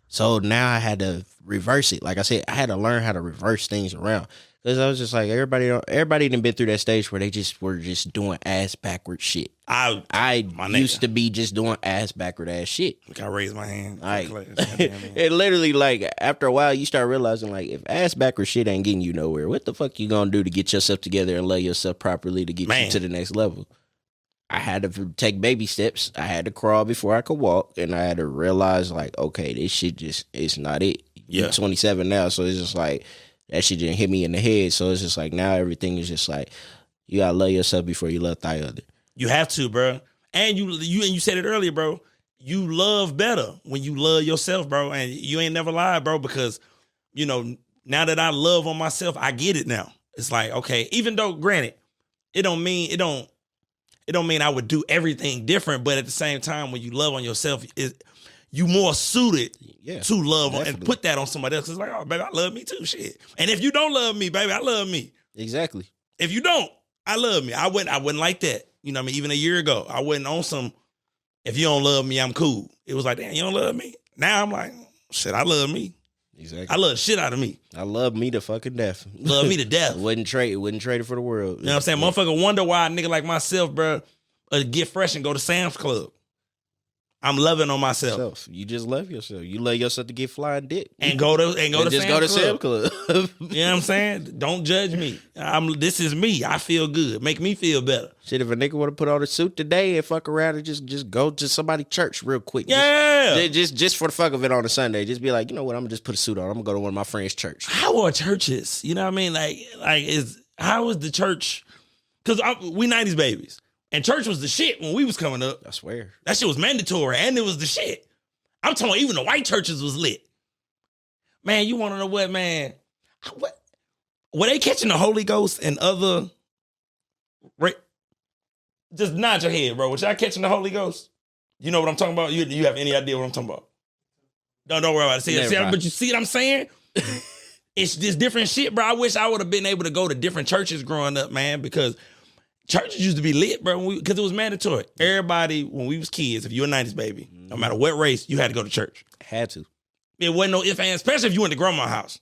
So now I had to reverse it. Like I said, I had to learn how to reverse things around. Because I was just like, everybody done been through that stage where they just were just doing ass backward shit. I used to be just doing ass backward ass shit. Can I raise my hand? Like, it literally, like, after a while, you start realizing, like, if ass backward shit ain't getting you nowhere, what the fuck you gonna do to get yourself together and lay yourself properly to get you to the next level? I had to take baby steps. I had to crawl before I could walk, and I had to realize, like, okay, this shit just, it's not it. Yeah. I'm 27 now, so it's just like, that shit didn't hit me in the head. So it's just like, now everything is just like, you gotta love yourself before you love the other. You have to, bro. And you said it earlier, bro. You love better when you love yourself, bro. And you ain't never lied, bro, because, now that I love on myself, I get it now. It's like, okay, even though, granted, it don't mean I would do everything different, but at the same time, when you love on yourself, you more suited to love and put that on somebody else. It's like, oh, baby, I love me too, shit. And if you don't love me, baby, I love me. Exactly. If you don't, I love me. I wouldn't like that. You know what I mean? Even a year ago, I wasn't on some, if you don't love me, I'm cool. It was like, damn, you don't love me? Now I'm like, shit, I love me. Exactly. I love the shit out of me. I love me to fucking death. Love me to death. Wouldn't trade it for the world. You know what I'm saying? Yeah. Motherfucker wonder why a nigga like myself, bro, get fresh and go to Sam's Club. I'm loving on myself. You just love yourself. You love yourself to get flying dick. And go to Sam's Club. You know what I'm saying? Don't judge me. This is me. I feel good. Make me feel better. Shit, if a nigga want to put on a suit today and fuck around and just go to somebody's church real quick. Yeah. Just for the fuck of it on a Sunday. Just be like, you know what? I'm gonna just put a suit on. I'm gonna go to one of my friends' church. How are churches? You know what I mean? How is the church? Because we 90s babies. And church was the shit when we was coming up. I swear. That shit was mandatory, and it was the shit. I'm talking about even the white churches was lit. Man, you want to know what, man? What? Were they catching the Holy Ghost and other... Just nod your head, bro. Was y'all catching the Holy Ghost? You know what I'm talking about? You have any idea what I'm talking about? Don't worry about it. See, but you see what I'm saying? It's this different shit, bro. I wish I would have been able to go to different churches growing up, man, because... churches used to be lit, bro, because it was mandatory. Everybody, when we was kids, if you were a 90s baby, no matter what race, you had to go to church. Had to. It wasn't no ifs, ands, especially if you went to grandma's house.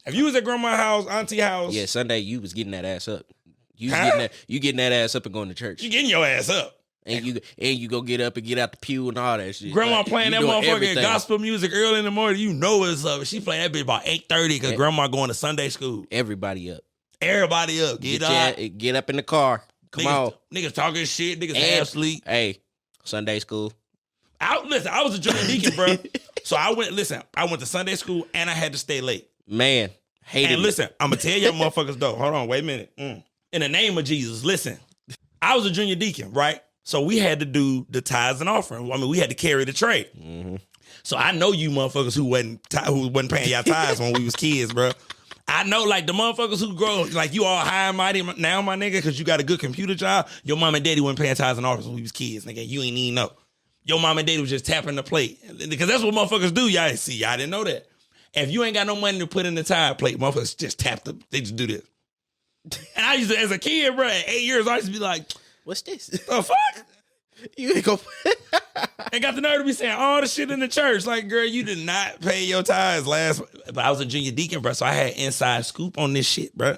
If you was at grandma's house, auntie house. Yeah, Sunday, you was getting that ass up. You getting that ass up and going to church. You getting your ass up. And you go get up and get out the pew and all that shit. Grandma playing that motherfucking gospel music early in the morning. You know it's up. She playing that bitch about 8:30 because grandma going to Sunday school. Everybody up. Everybody up. Get up. Get up in the car. Come on. Niggas talking shit. Niggas half sleep. Hey, Sunday school. I was a junior deacon, bro. So I went to Sunday school and I had to stay late. Man, hated it. And listen, I'm going to tell y'all motherfuckers though. Hold on, wait a minute. In the name of Jesus, listen. I was a junior deacon, right? So we had to do the tithes and offering. I mean, we had to carry the tray. Mm-hmm. So I know you motherfuckers who wasn't paying y'all tithes when we was kids, bro. I know, like, the motherfuckers who grow, like, you all high and mighty now, my nigga, because you got a good computer job. Your mom and daddy weren't paying tithes and offers when we was kids, nigga. You ain't even know. Your mom and daddy was just tapping the plate. Because that's what motherfuckers do, y'all. See, y'all didn't know that. If you ain't got no money to put in the tithe plate, motherfuckers just tap they just do this. And I used to, as a kid, bro, at 8 years, I used to be like, what's this? The fuck? You ain't gonna. And got the nerve to be saying all the shit in the church. Like, girl, you did not pay your tithes last. But I was a junior deacon, bro, so I had inside scoop on this shit, bro.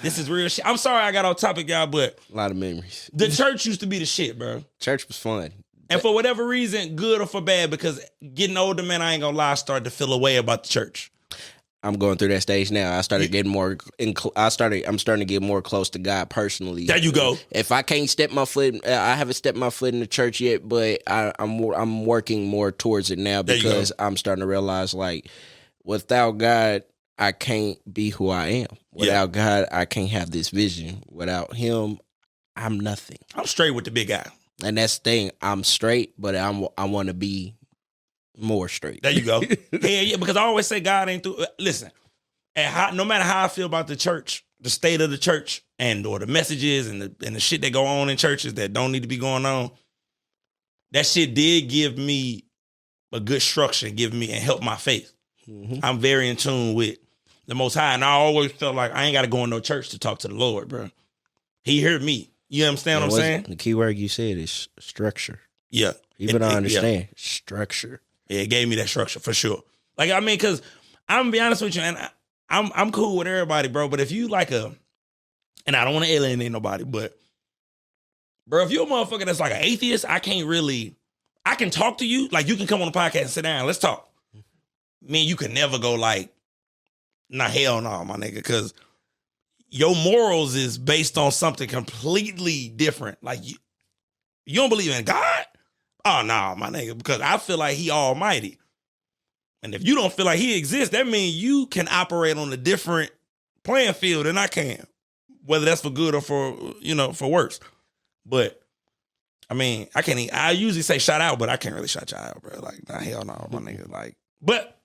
This is real shit. I'm sorry I got off topic, y'all, but A lot of memories. the church used to be the shit, bro. Church was fun. And for whatever reason, good or for bad, because getting older, man, I ain't gonna lie, I started to feel a way about the church. I'm going through that stage now. I started getting more. I'm starting to get more close to God personally. There you go. If I can't step my foot, I haven't stepped my foot in the church yet, but I'm working more towards it now because I'm starting to realize, like, without God, I can't be who I am. Without God, I can't have this vision. Without Him, I'm nothing. I'm straight with the big guy. And that's the thing. I'm straight, but I want to be more straight. There you go. Yeah, because I always say God ain't through. Listen, no matter how I feel about the church, the state of the church, or the messages and the shit that go on in churches that don't need to be going on, that shit did give me a good structure, and help my faith. Mm-hmm. I'm very in tune with the Most High, and I always felt like I ain't got to go in no church to talk to the Lord, bro. He heard me. You understand what I'm saying? The key word you said is structure. Yeah. Even I understand. Yeah. Structure. Yeah, it gave me that structure for sure. Like, I mean, because I'm gonna be honest with you, and I'm cool with everybody, bro. But if you like and I don't want to alienate nobody, but bro, if you're a motherfucker that's like an atheist, I can talk to you. Like, you can come on the podcast and sit down, let's talk. Man, you can never go like, nah, hell no, my nigga, because your morals is based on something completely different. Like, you don't believe in God? Oh, no, my nigga, because I feel like He almighty. And if you don't feel like He exists, that means you can operate on a different playing field than I can, whether that's for good or for worse. But, I mean, I usually say shout out, but I can't really shout y'all out, bro. Like, nah, hell no, my nigga. Like, but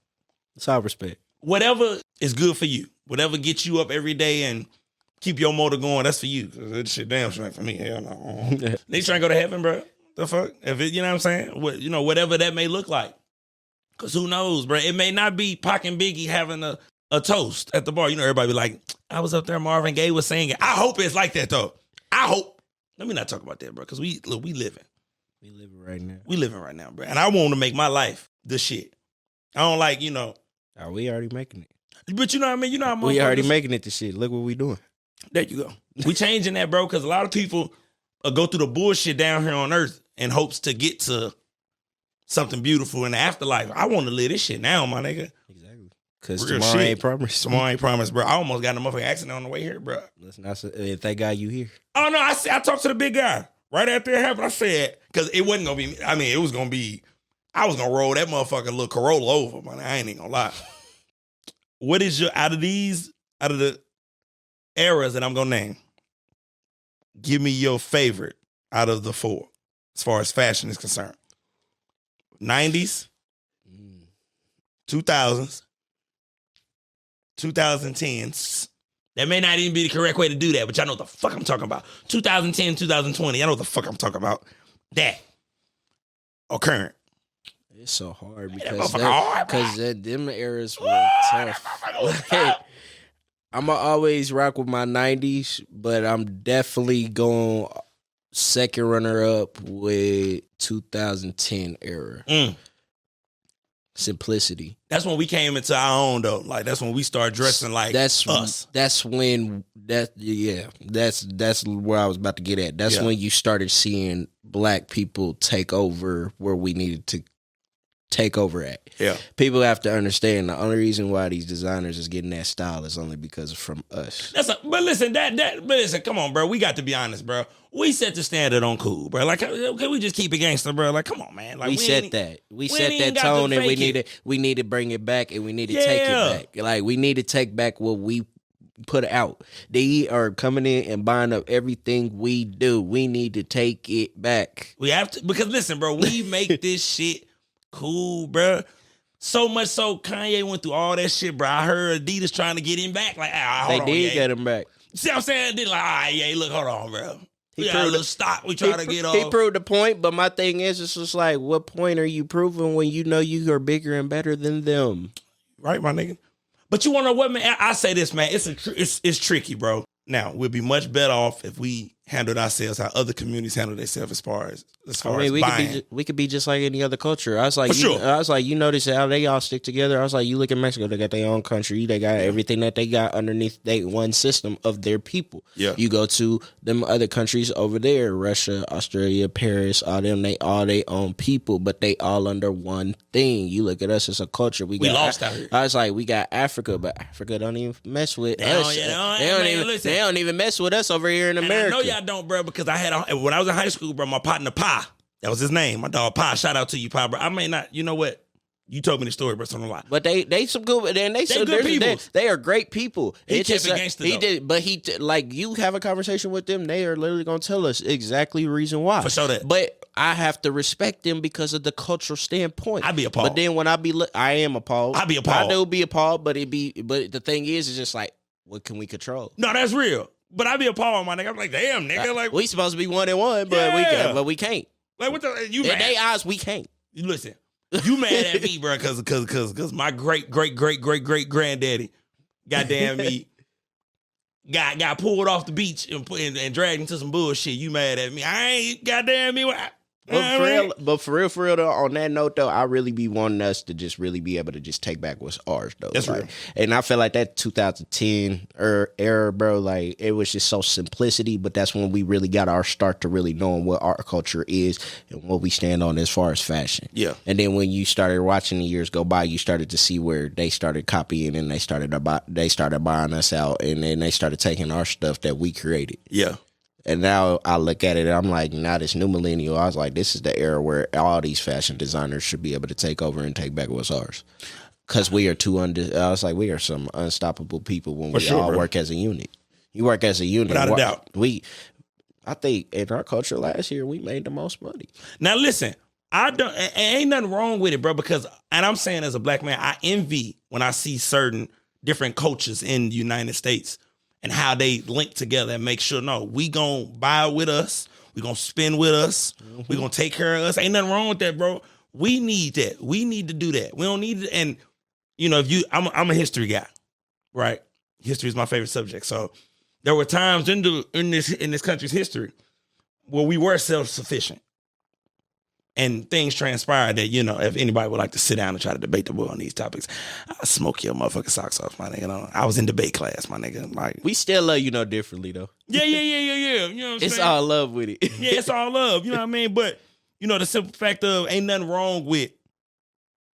it's all respect. Whatever is good for you, whatever gets you up every day and keep your motor going, that's for you. That shit damn straight for me. Hell no. They trying to go to heaven, bro. The fuck? If it, you know what I'm saying? Whatever that may look like. Because who knows, bro? It may not be Pac and Biggie having a toast at the bar. You know, everybody be like, I was up there, Marvin Gaye was singing. I hope it's like that, though. I hope. Let me not talk about that, bro, because we living. We living right now. We living right now, bro. And I want to make my life the shit. I don't like, Are we already making it? But you know what I mean? You know how we already making it to shit. Look what we doing. There you go. We changing that, bro, because a lot of people go through the bullshit down here on earth in hopes to get to something beautiful in the afterlife. I want to live this shit now, my nigga. Exactly. Because tomorrow ain't promised. Tomorrow ain't promised, bro. I almost got in a motherfucking accident on the way here, bro. Listen, if they got you here. Oh, no, I talked to the big guy. Right after it happened, I said, because it wasn't going to be, it was going to be, I was going to roll that motherfucking little Corolla over, man. I ain't even going to lie. What is out of the eras that I'm going to name, give me your favorite out of the four, as far as fashion is concerned. 90s, 2000s, 2010s. That may not even be the correct way to do that, but y'all know what the fuck I'm talking about. 2010, 2020, y'all know what the fuck I'm talking about. That. Or current. It's so hard because them eras were tough. Like, I'm going to always rock with my 90s, but I'm definitely going second runner up with 2010 era. Simplicity. That's when we came into our own, though. Like, that's when we started dressing like us. That's when that's where I was about to get at. That's when you started seeing black people take over where we needed to take over at. Yeah. People have to understand the only reason why these designers is getting that style is only because of from us. But listen, come on, bro. We got to be honest, bro. We set the standard on cool, bro. Like, can we just keep it gangster, bro? Like, come on, man. Like, we set that tone, and we need to bring it back, and we need to take it back. Like, we need to take back what we put out. They are coming in and buying up everything we do. We need to take it back. We have to, because listen, bro, we make this shit cool, bro. So much so, Kanye went through all that shit, bro. I heard Adidas trying to get him back. Like, hold on, they did get him back. See what I'm saying? They like, look, hold on, bro. We got a little stock. We try to get off. He proved the point, but my thing is, it's just like, what point are you proving when you know you are bigger and better than them? Right, my nigga. But you want to know what, man? I say this, man. It's tricky, bro. Now, we'll be much better off if we handled ourselves, how other communities handle themselves as far as we could be just like any other culture. I was like, sure. I was like, you notice how they all stick together. I was like, you look at Mexico, they got their own country, they got everything that they got underneath they one system of their people. Yeah. You go to them other countries over there, Russia, Australia, Paris, all them, they all their own people, but they all under one thing. You look at us as a culture. We lost out here. I was like, we got Africa, but Africa don't even mess with us. They don't even mess with us over here in America. I know y'all don't, bro, because when I was in high school, bro, my partner Pie, that was his name. My dog Pie. Shout out to you, Pie, bro. I may not, you know what? You told me the story, bro. So I'm like, but they some good. And they some good people. They are great people. He kept it gangster, he did, but like you have a conversation with them, they are literally gonna tell us exactly the reason why. For sure that. But I have to respect them because of the cultural standpoint. I'd be appalled. But then when I am appalled. I'd be appalled. I do be appalled, but the thing is, it's just like, what can we control? No, that's real. But I'd be appalled, my nigga. I'm like, damn, nigga. Like, we supposed to be 1-1, but we can't. Like, what the? You in mad? they eyes, we can't. Listen, you mad at me, bro? Because my great granddaddy, goddamn me, got pulled off the beach and dragged into some bullshit. You mad at me? I ain't goddamn me. But for real though, on that note though, I really be wanting us to just really be able to just take back what's ours though. That's like, real. And I feel like that 2010 era, bro, like it was just so simplicity, but that's when we really got our start to really knowing what our culture is and what we stand on as far as fashion. Yeah. And then when you started watching the years go by, you started to see where they started copying and they started buying us out, and then they started taking our stuff that we created. Yeah. And now I look at it, and I'm like, now this new millennial, I was like, this is the era where all these fashion designers should be able to take over and take back what's ours. Because we are I was like, we are some unstoppable people when we all work as a unit. You work as a unit. Without a doubt. I think in our culture last year, we made the most money. Now listen, ain't nothing wrong with it, bro, because, and I'm saying as a black man, I envy when I see certain different cultures in the United States and how they link together and make sure, no, we gonna buy with us, we gonna spend with us, we gonna take care of us. Ain't nothing wrong with that, bro. We need that. We need to do that. We don't need it. And you know, I'm a history guy, right? History is my favorite subject. So there were times in this country's history where we were self-sufficient. And things transpired that, you know, if anybody would like to sit down and try to debate the boy on these topics, I'll smoke your motherfucking socks off, my nigga. I was in debate class, my nigga. Like, we still love you know differently, though. Yeah. You know what I'm saying? It's all love with it. Yeah, it's all love. You know what I mean? But, you know, the simple fact of ain't nothing wrong with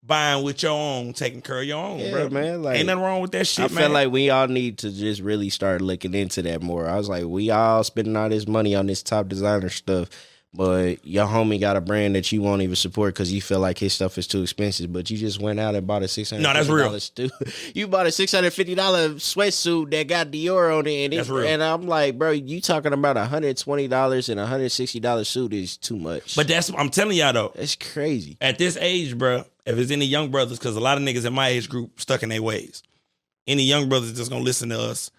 buying with your own, taking care of your own, bro. Man. Like, ain't nothing wrong with that shit, man. I feel like we all need to just really start looking into that more. I was like, we all spending all this money on this top designer stuff, but your homie got a brand that you won't even support because you feel like his stuff is too expensive. But you just went out and bought a $650. No, that's real. You bought a $650 sweatsuit that got Dior on it, that's real. And I'm like, bro, you talking about $120 and $160 suit is too much. But I'm telling y'all though, it's crazy. At this age, bro, if it's any young brothers, because a lot of niggas in my age group stuck in their ways. Any young brothers just gonna listen to us.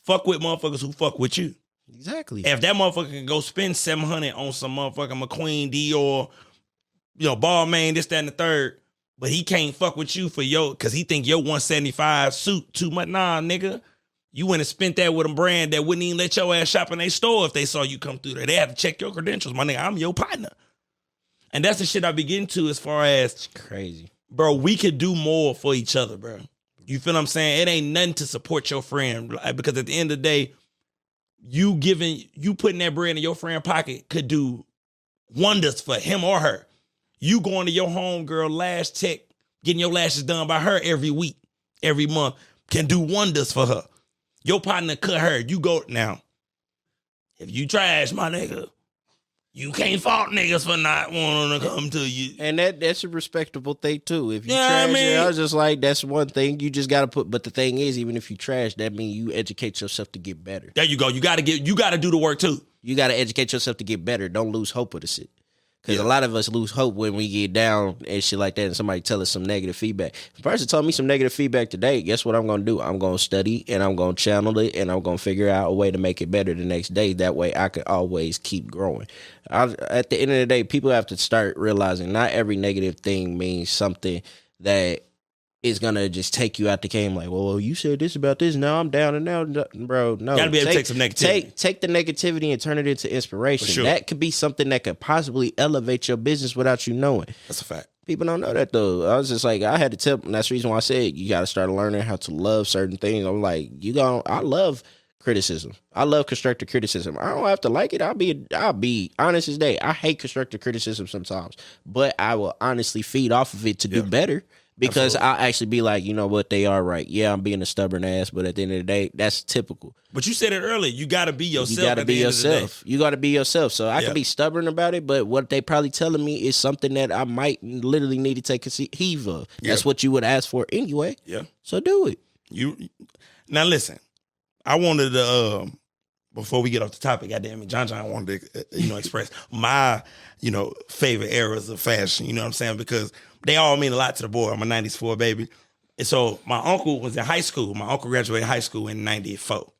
Fuck with motherfuckers who fuck with you. Exactly. If that motherfucker can go spend $700 on some motherfucking McQueen Dior, you know, Balmain, this, that, and the third, but he can't fuck with you because he think your $175 suit too much. Nah, nigga. You went and spent that with a brand that wouldn't even let your ass shop in their store if they saw you come through there. They have to check your credentials, my nigga. I'm your partner. And that's the shit I be getting to as far as, it's crazy. Bro, we could do more for each other, bro. You feel what I'm saying? It ain't nothing to support your friend, because at the end of the day, you putting that bread in your friend's pocket could do wonders for him or her. You going to your homegirl lash tech, getting your lashes done by her every week, every month, can do wonders for her. Your partner cut her. You go now. If you trash, my nigga, you can't fault niggas for not wanting to come to you. And that's a respectable thing, too. If you trash it, I was just like, that's one thing. You just got to but the thing is, even if you trash, that means you educate yourself to get better. There you go. You got to do the work, too. You got to educate yourself to get better. Don't lose hope of the shit. Because a lot of us lose hope when we get down and shit like that and somebody tell us some negative feedback. If a person told me some negative feedback today, guess what I'm going to do? I'm going to study and I'm going to channel it and I'm going to figure out a way to make it better the next day. That way I can always keep growing. At the end of the day, people have to start realizing not every negative thing means something that is gonna just take you out the game. Like, well, you said this about this. Now I'm down and now, bro. No, Gotta be able to take some negativity. Take the negativity and turn it into inspiration. Sure. That could be something that could possibly elevate your business without you knowing. That's a fact. People don't know that though. I was just like, I had to tell, and that's the reason why I said you got to start learning how to love certain things. I'm like, I love criticism. I love constructive criticism. I don't have to like it. I'll be honest as day. I hate constructive criticism sometimes, but I will honestly feed off of it to do better. Because I'll actually be like, you know what, they are right. Yeah, I'm being a stubborn ass, but at the end of the day, that's typical. But you said it earlier. You got to be yourself. You got to be yourself. You got to be yourself. So I can be stubborn about it, but what they probably telling me is something that I might literally need to take heed of. That's what you would ask for anyway. Yeah. So do it. Now listen, I wanted to before we get off the topic, goddamn it, John wanted to express my favorite eras of fashion. You know what I'm saying? Because they all mean a lot to the boy. I'm a 94 baby. And so my uncle was in high school. My uncle graduated high school in 94.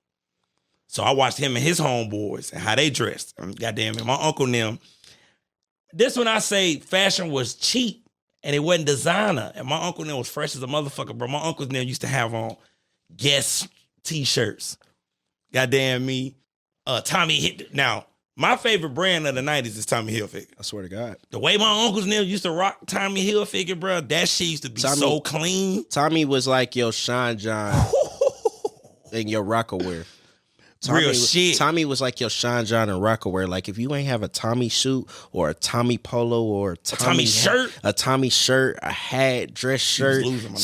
So I watched him and his homeboys and how they dressed. Goddamn it, my uncle and them. This when I say fashion was cheap and it wasn't designer. And my uncle and them was fresh as a motherfucker, bro. My uncle and them used to have on Guess t-shirts. Goddamn me. Tommy hit. Now, my favorite brand of the 90s is Tommy Hilfiger. I swear to God. The way my uncles and them used to rock Tommy Hilfiger, bro, that shit used to be so clean. Tommy was like your Sean John and your Rockaware. Real shit. Tommy was like your Sean John and Rockaware. Like if you ain't have a Tommy suit or a Tommy polo or a Tommy shirt, a hat, dress shirt. You was losing, my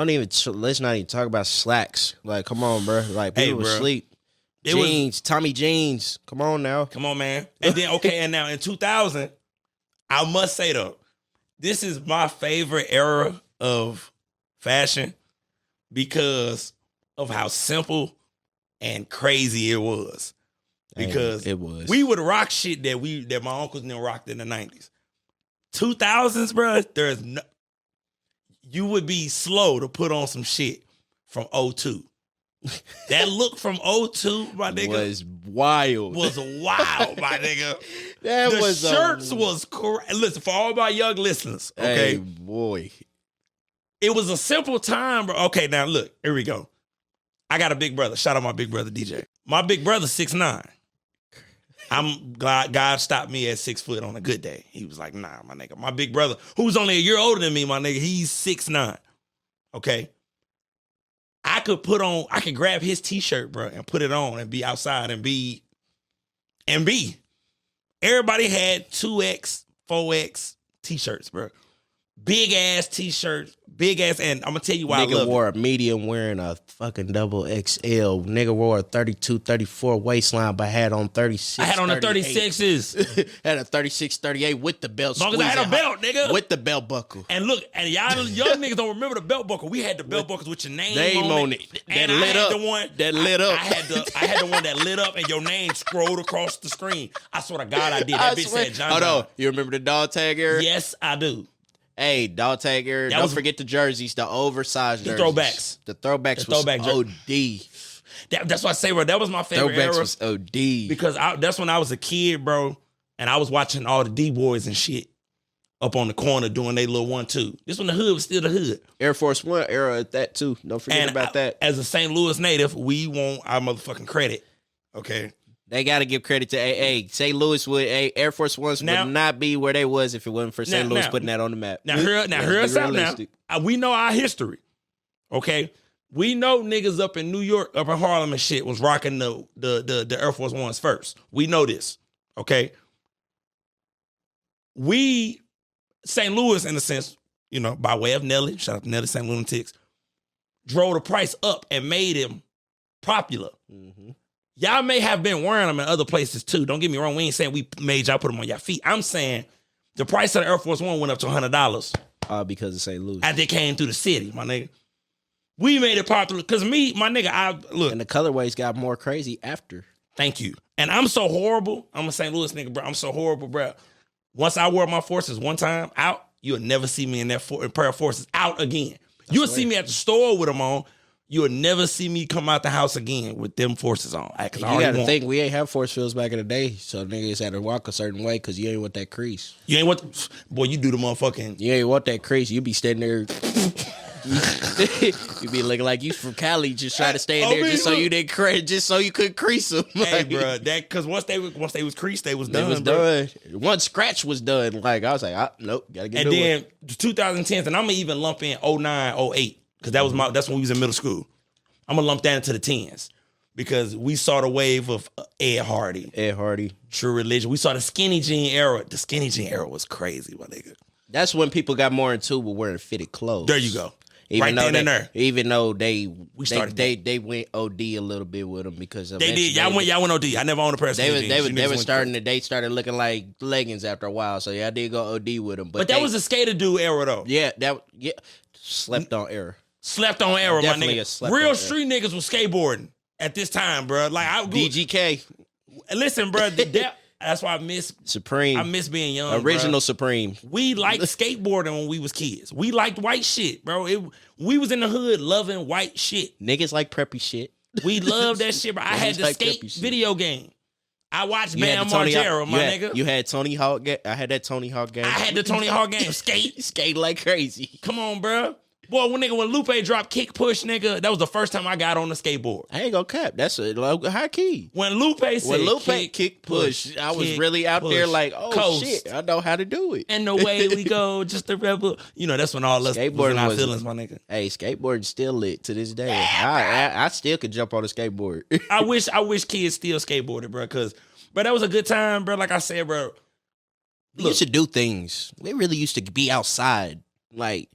nigga. Let's not even talk about slacks. Like, come on, bro. Like people would sleep. Tommy jeans. Come on now. Come on, man. And then, okay, and now in 2000, I must say though, this is my favorite era of fashion because of how simple and crazy it was. Because it was. We would rock shit that my uncles and them rocked in the 90s. 2000s, bro, you would be slow to put on some shit from 02. That look from 02, my nigga, was wild. Was wild, my nigga. The shirts was correct. Listen, for all my young listeners, okay, hey, boy, it was a simple time, bro. Okay, now look, here we go. I got a big brother. Shout out my big brother DJ. My big brother 6'9". I'm glad God stopped me at 6 foot on a good day. He was like, nah, my nigga. My big brother, who's only a year older than me, my nigga, he's 6'9". Okay. I could grab his t-shirt, bro, and put it on and be outside and be. Everybody had 2X, 4X t-shirts, bro. Big ass t-shirts, and I'm gonna tell you why nigga I love wore a medium wearing a fucking double XL. Nigga wore a 32, 34 waistline, but had on 36. I had on the 36s. Had a 36, 38 with the belt. As long as I had a belt, nigga. With the belt buckle. And look, and y'all young niggas don't remember the belt buckle. We had the belt buckles with your name on it. That lit up. I had the one that lit up and your name scrolled across the screen. I swear to God I did. That bitch said John. Hold on. You remember the dog tag era? Yes, I do. Hey, dog tag era. Don't forget the jerseys, the oversized jerseys. Throwbacks. The throwbacks was OD. That's why I say, bro, that was my favorite era. Throwbacks was OD. Because that's when I was a kid, bro, and I was watching all the D-boys and shit up on the corner doing their little 1-2. This when the hood was still the hood. Air Force One era at that, too. Don't forget about that. As a St. Louis native, we want our motherfucking credit, okay? They got to give credit to AA. St. Louis Air Force Ones would not be where they was if it wasn't for St. Louis putting that on the map. Now hear us out now. We know our history, okay? We know niggas up in New York, up in Harlem and shit was rocking the Air Force Ones first. We know this, okay? We, St. Louis, in a sense, by way of Nelly, shout out to Nelly St. Lunatics, drove the price up and made him popular. Mm-hmm. Y'all may have been wearing them in other places too. Don't get me wrong. We ain't saying we made y'all put them on your feet. I'm saying the price of the Air Force One went up to $100. Because of St. Louis. As they came through the city, my nigga. We made it popular. Because me, my nigga, look. And the colorways got more crazy after. Thank you. And I'm so horrible. I'm a St. Louis nigga, bro. I'm so horrible, bro. Once I wore my Forces one time out, you'll never see me in that pair of Forces out again. You'll see me at the store with them on. you'll never see me come out the house again with them forces on. You got to think, we ain't have force fields back in the day, so niggas had to walk a certain way because you ain't want that crease. You ain't want, boy, you do the motherfucking. You ain't want that crease. You be standing there. You be looking like you from Cali, just trying to stay in there just so you didn't just so you couldn't crease them. Hey, bro, that because once they was creased, they was done. It was done. Once scratch was done, like I was like, nope, gotta get. And then 2010s, and I'm gonna even lump in 09, 08 because that's when we was in middle school. I'm gonna lump that into the 10s because we saw the wave of Ed Hardy, True Religion. We saw the skinny jean era. The skinny jean era was crazy, my nigga. That's when people got more into wearing fitted clothes. There you go. Even though they went OD a little bit with them because they did. Y'all went OD. I never owned a pair of skinny jeans. They started looking like leggings after a while. So yeah, I did go OD with them. But that was a skater dude era though. Yeah, slept on era. Slept on era, my nigga. Real street niggas was skateboarding at this time, bro. Like DGK. Listen, bro. That's why I miss Supreme. I miss being young. Original bruh. Supreme. We liked skateboarding when we was kids. We liked white shit, bro. We was in the hood loving white shit. Niggas like preppy shit. We loved that shit, bro. I had the skate video game. I watched Bam Margera, my nigga. You had Tony Hawk. I had that Tony Hawk game. I had the Tony Hawk game. Skate like crazy. Come on, bro. Boy, when Lupe dropped kick push, nigga, that was the first time I got on the skateboard. I ain't gonna cap. That's a high key. When Lupe said kick push, I was really out there like, oh coast. Shit, I know how to do it. And the way we go, just the rebel. You know, that's when all us was in our feelings, my nigga. Hey, skateboarding still lit to this day. I still could jump on a skateboard. I wish kids still skateboarded, bro, because, bro, that was a good time, bro. Like I said, bro. We used to do things. We really used to be outside. Like,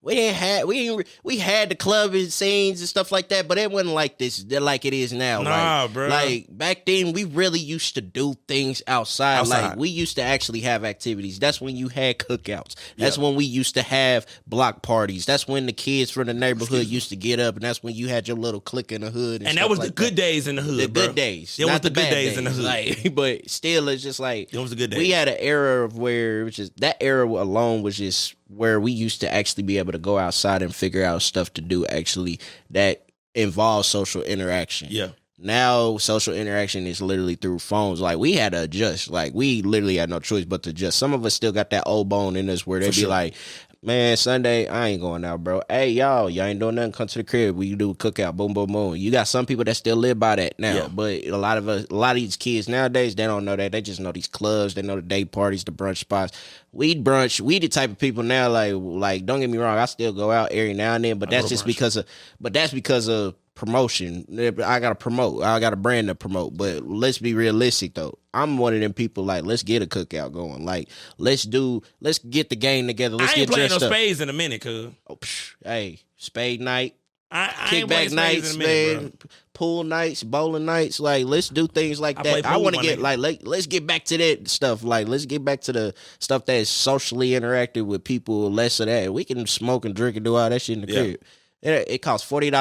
we had the club and scenes and stuff like that, but it wasn't like this, like it is now. Nah, like, bro. Like back then, we really used to do things outside. Like we used to actually have activities. That's when you had cookouts. That's when we used to have block parties. That's when the kids from the neighborhood used to get up, and that's when you had your little clique in the hood. And that was the good days in the hood. The bro. good days. It was the good days in the hood. Like, but still, it's just like it was the good days. We had an era of that era alone was just where we used to actually be able to go outside and figure out stuff to do actually that involves social interaction. Yeah. Now social interaction is literally through phones. Like we had to adjust. Like we literally had no choice but to adjust. Some of us still got that old bone in us where they be like, man, Sunday, I ain't going out, bro. Hey, y'all ain't doing nothing. Come to the crib. We do a cookout. Boom, boom, boom. You got some people that still live by that now. Yeah. But a lot of these kids nowadays, they don't know that. They just know these clubs. They know the day parties, the brunch spots. We the type of people now, like don't get me wrong, I still go out every now and then, but that's just because of promotion. I gotta promote. I got a brand to promote. But let's be realistic though. I'm one of them people like, let's get a cookout going. Like, let's get the game together. Let's get dressed up. I ain't playing no spades in a minute, cuz. Hey, spade night. Kickback nights, man. Pool nights, bowling nights. Like, let's do things like that. I want to get let's get back to that stuff. Like, let's get back to the stuff that is socially interactive with people. Less of that. We can smoke and drink and do all that shit in the crib. It costs $40 to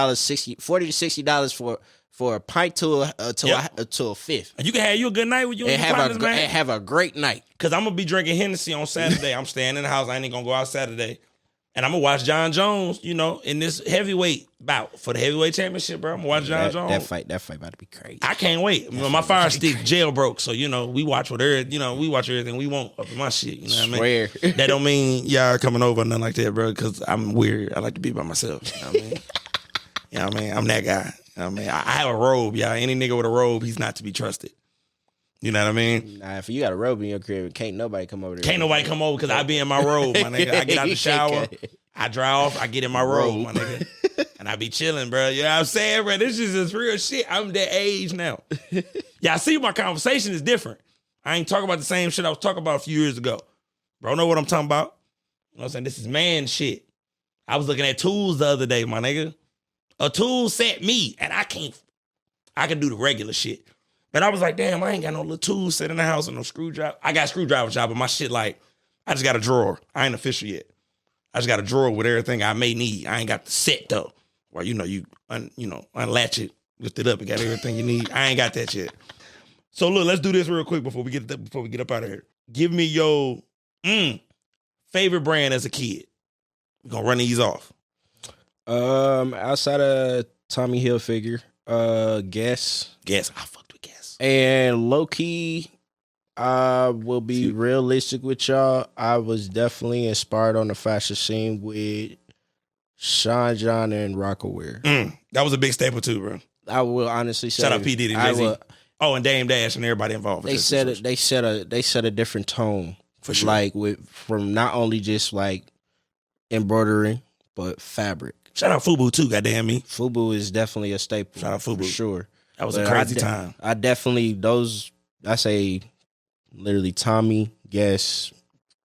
$60 for a pint to a fifth. And you can have you a good night with you and have a great night. Cause I'm gonna be drinking Hennessy on Saturday. I'm staying in the house. I ain't gonna go out Saturday. And I'm gonna watch John Jones, in this heavyweight bout for the heavyweight championship, bro. I'm gonna watch John Jones. That fight about to be crazy. I can't wait. My fire stick jailbroke, so we watch we watch everything we want up in my shit. You know what I mean? That don't mean y'all coming over or nothing like that, bro. Because I'm weird. I like to be by myself. You know what I mean? You know what I mean? I'm that guy. You know what I mean? I have a robe, y'all. Any nigga with a robe, he's not to be trusted. You know what I mean? Nah, if you got a robe in your crib, can't nobody come over there. Can't nobody come over because I be in my robe, my nigga. I get out the shower, I dry off, I get in my robe, my nigga. And I be chilling, bro. You know what I'm saying, bro? This is just real shit. I'm that age now. Yeah, I see my conversation is different. I ain't talking about the same shit I was talking about a few years ago. Bro, know what I'm talking about? You know what I'm saying? This is man shit. I was looking at tools the other day, my nigga. A tool set me, and I can do the regular shit. But I was like, damn, I ain't got no little tools set in the house and no screwdriver. I got screwdriver shop, but my shit I just got a drawer. I ain't official yet. I just got a drawer with everything I may need. I ain't got the set though. Where you unlatch it, lift it up, and got everything you need. I ain't got that yet. So look, let's do this real quick before we get up out of here. Give me your favorite brand as a kid. We're gonna run these off. Outside of Tommy Hilfiger, Guess. Guess. I fucked with Guess. And low key, I will be realistic with y'all. I was definitely inspired on the fashion scene with Sean John and Rockaware. That was a big staple too, bro. I will honestly say, shout out P Diddy, Jay-Z. And Dame Dash and everybody involved. They set a different tone for sure. Like from not only just like embroidery but fabric. Shout out Fubu too, goddamn me. Fubu is definitely a staple. Shout out Fubu for sure. That was a crazy time. I definitely I say literally Tommy, Guess,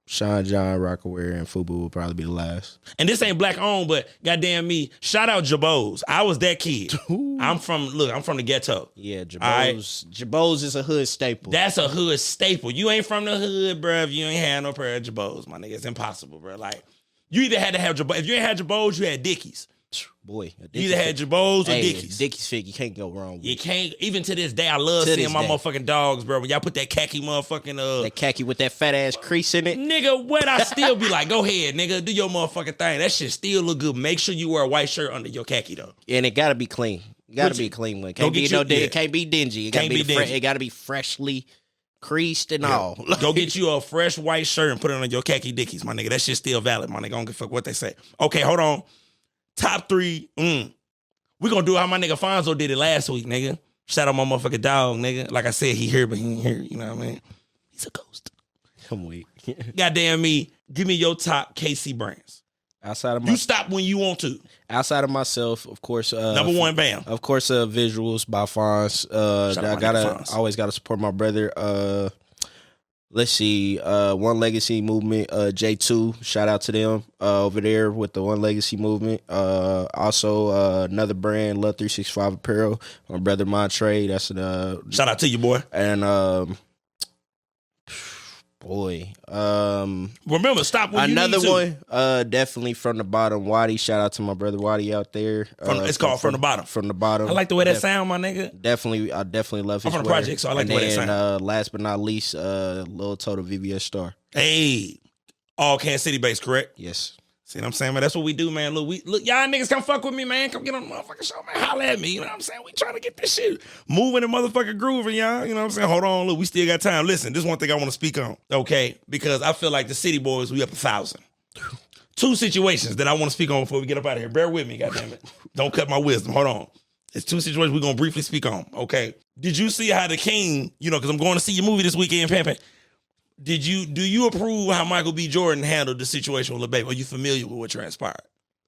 Sean John, Rockaware, and Fubu will probably be the last. And this ain't black owned, but goddamn me, shout out Jabos. I was that kid. I'm from the ghetto. Yeah, Jabos. Jabos is a hood staple. That's a hood staple. You ain't from the hood, bruh. If you ain't had no pair of Jabos, my nigga, it's impossible, bruh. Like, you either had to have Jabos. If you ain't had Jabos, you had Dickies. Boy, you either had Jabos or Dickies. Dickies fit, you can't go wrong with. You can't. Even to this day, I love seeing my motherfucking dogs, bro. When y'all put that khaki motherfucking that khaki with that fat ass crease in it, nigga. What I still be like, go ahead, nigga, do your motherfucking thing. That shit still look good. Make sure you wear a white shirt under your khaki though, and it gotta be clean. You gotta be a clean one. Can't be it can't be dingy. It gotta be dingy. It gotta be freshly creased and all. Go get you a fresh white shirt and put it on your khaki Dickies, my nigga. That shit's still valid, my nigga. I don't give a fuck what they say. Okay, hold on. Top 3. We gonna do how my nigga Fonzo did it last week, nigga. Shout out my motherfucking dog, nigga. Like I said, he here, but he ain't here. You know what I mean? He's a ghost. I'm weak. Goddamn me. Give me your top KC brands. Outside of you stop when you want to. Outside of myself, of course. Number 1, bam. Of course, Visuals by Fonz. I always gotta support my brother. Let's see, One Legacy Movement, J2, shout out to them over there with the One Legacy Movement. Also, another brand, Love 365 Apparel, my brother Montre. That's shout out to you, boy. And remember, stop when another you need one. Definitely from the bottom, Waddy. Shout out to my brother Waddy out there. It's called From the Bottom. From the bottom. I like the way that sound, my nigga. I definitely love his I'm from the project, so I like the way that sound. And last but not least, Lil Total VVS Star. Hey, all Kansas City based, correct? Yes. See what I'm saying, man? That's what we do, man. Look, y'all niggas come fuck with me, man. Come get on the motherfucking show, man. Holla at me. You know what I'm saying? We trying to get this shit moving and motherfucking grooving, y'all. You know what I'm saying? Hold on, look, we still got time. Listen, this is one thing I want to speak on, okay? Because I feel like the City Boys, we up 1,000. 2 situations that I want to speak on before we get up out of here. Bear with me, goddammit. Don't cut my wisdom. Hold on. It's 2 situations we're going to briefly speak on, okay? Did you see how the King, because I'm going to see your movie this weekend, Pimpin'. Do you approve how Michael B. Jordan handled the situation with Lil Baby? Are you familiar with what transpired?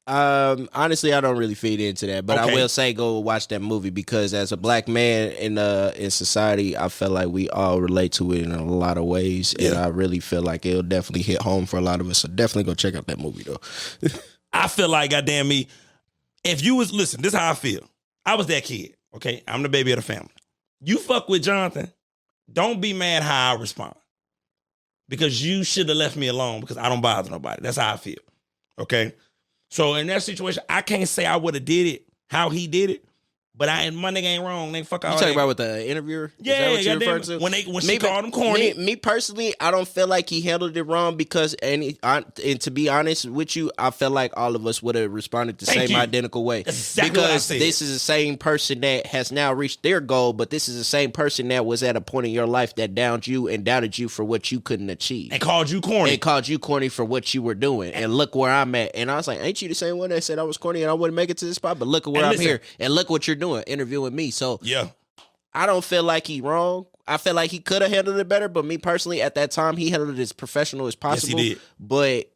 Honestly, I don't really feed into that, but okay. I will say go watch that movie because as a black man in society, I feel like we all relate to it in a lot of ways, and I really feel like it'll definitely hit home for a lot of us. So definitely go check out that movie though. I feel like, goddamn me, if you was listen, this is how I feel. I was that kid. Okay, I'm the baby of the family. You fuck with Jonathan, don't be mad how I respond. Because you should have left me alone because I don't bother nobody. That's how I feel. Okay? So in that situation, I can't say I would have did it how he did it, but my nigga ain't wrong. Nigga, fuck all you talking about with the interviewer? Yeah, is that what you're referring to? When she called him corny. Me personally, I don't feel like he handled it wrong because, and to be honest with you, I felt like all of us would have responded the same identical way. That's exactly what I said. This is the same person that has now reached their goal, but this is the same person that was at a point in your life that downed you and doubted you for what you couldn't achieve. And called you corny. And called you corny for what you were doing. And look where I'm at. And I was like, ain't you the same one that said I was corny and I wouldn't make it to this spot? But look at where I'm here. And look what you're doing, interviewing me. So yeah, I don't feel like he wrong. I feel like he could have handled it better, but me personally, at that time, he handled it as professional as possible. Yes, he did. But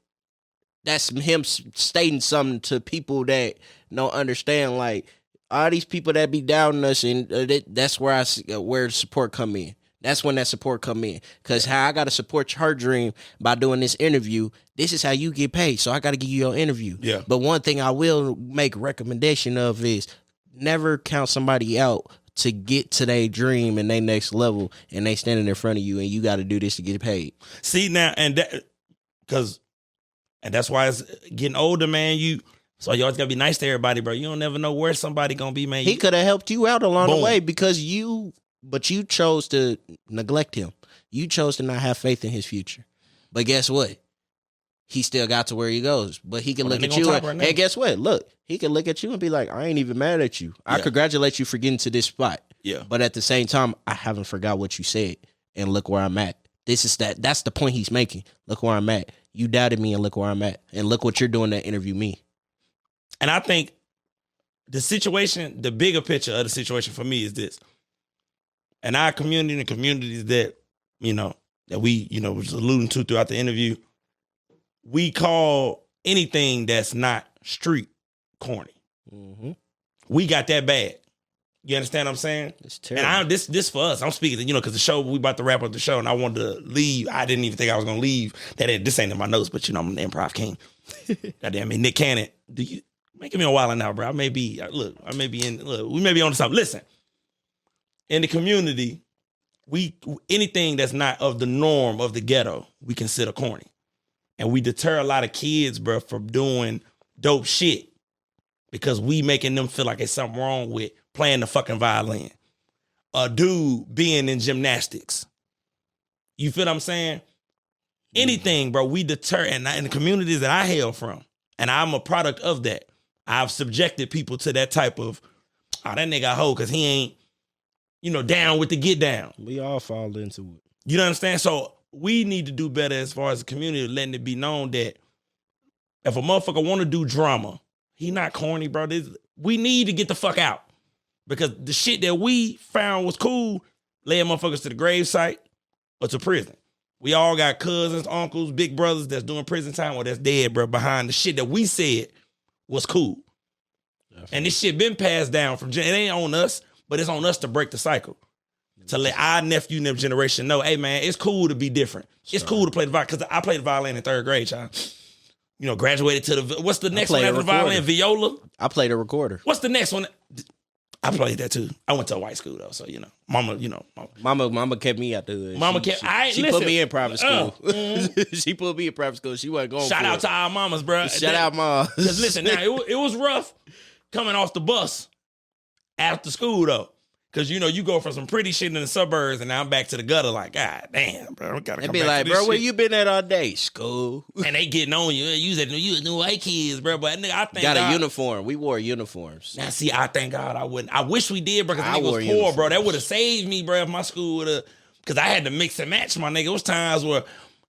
that's him stating something to people that don't understand. Like all these people that be doubting us, and that's where where support come in. That's when that support come in. Because how I got to support her dream by doing this interview, this is how you get paid. So I got to give you your interview. Yeah. But one thing I will make a recommendation of is never count somebody out to get to their dream and their next level, and they standing in front of you, and you got to do this to get paid. See now, and that's why it's getting older, man. So you always gotta be nice to everybody, bro. You don't never know where somebody gonna be, man. He could have helped you out along the way because you chose to neglect him. You chose to not have faith in his future. But guess what? He still got to where he goes. But he can look at you and guess what? Look, he can look at you and be like, I ain't even mad at you. I Yeah. congratulate you for getting to this spot. Yeah. But at the same time, I haven't forgot what you said. And look where I'm at. That's the point he's making. Look where I'm at. You doubted me and look where I'm at. And look what you're doing to interview me. And I think the situation, the bigger picture of the situation for me is this. And our community and the communities that, that we, was alluding to throughout the interview, we call anything that's not street corny. Mm-hmm. We got that bad. You understand what I'm saying? It's terrible. And this for us. I'm speaking, because the show, we about to wrap up the show and I wanted to leave. I didn't even think I was going to leave. This ain't in my notes, but I'm an improv king. Goddamn it, Nick Cannon. Making me a while now, bro. we may be on to something. Listen, in the community, anything that's not of the norm of the ghetto, we consider corny. And we deter a lot of kids, bro, from doing dope shit because we making them feel like there's something wrong with playing the fucking violin. A dude being in gymnastics. You feel what I'm saying? Anything, bro, we deter. And in the communities that I hail from, and I'm a product of that, I've subjected people to that type of, that nigga a hoe because he ain't, down with the get down. We all fall into it. You know what I'm saying? So we need to do better as far as the community, letting it be known that if a motherfucker want to do drama, he not corny, bro. We need to get the fuck out. Because the shit that we found was cool, led motherfuckers to the gravesite or to prison. We all got cousins, uncles, big brothers that's doing prison time or that's dead, bro, behind the shit that we said was cool. Definitely. And this shit been passed down from, it ain't on us, but it's on us to break the cycle. To let our nephew and them generation know, hey man, it's cool to be different. It's cool to play the violin, because I played the violin in 3rd grade, child. Graduated to the, what's the next one after the violin? Viola? I played a recorder. What's the next one? I played that too. I went to a white school though, so mama, Mama kept me out the hood. Mama she put me in private school. She put me in private school. She wasn't going. Shout out to our mamas, bro. Shout out, mom. Because listen, now it was rough coming off the bus after school though. Because, you go from some pretty shit in the suburbs and now I'm back to the gutter like, God damn, bro. We gotta come be back like, to this bro, where shit. you been at all day? School. And they getting on you. You new white kids, bro. But nigga, I think got a uniform. We wore uniforms. Now, see, I thank God I wouldn't. I wish we did, bro, because I was poor, uniforms. bro. That would have saved me, bro, if my school would have, because I had to mix and match, my nigga. It was times where,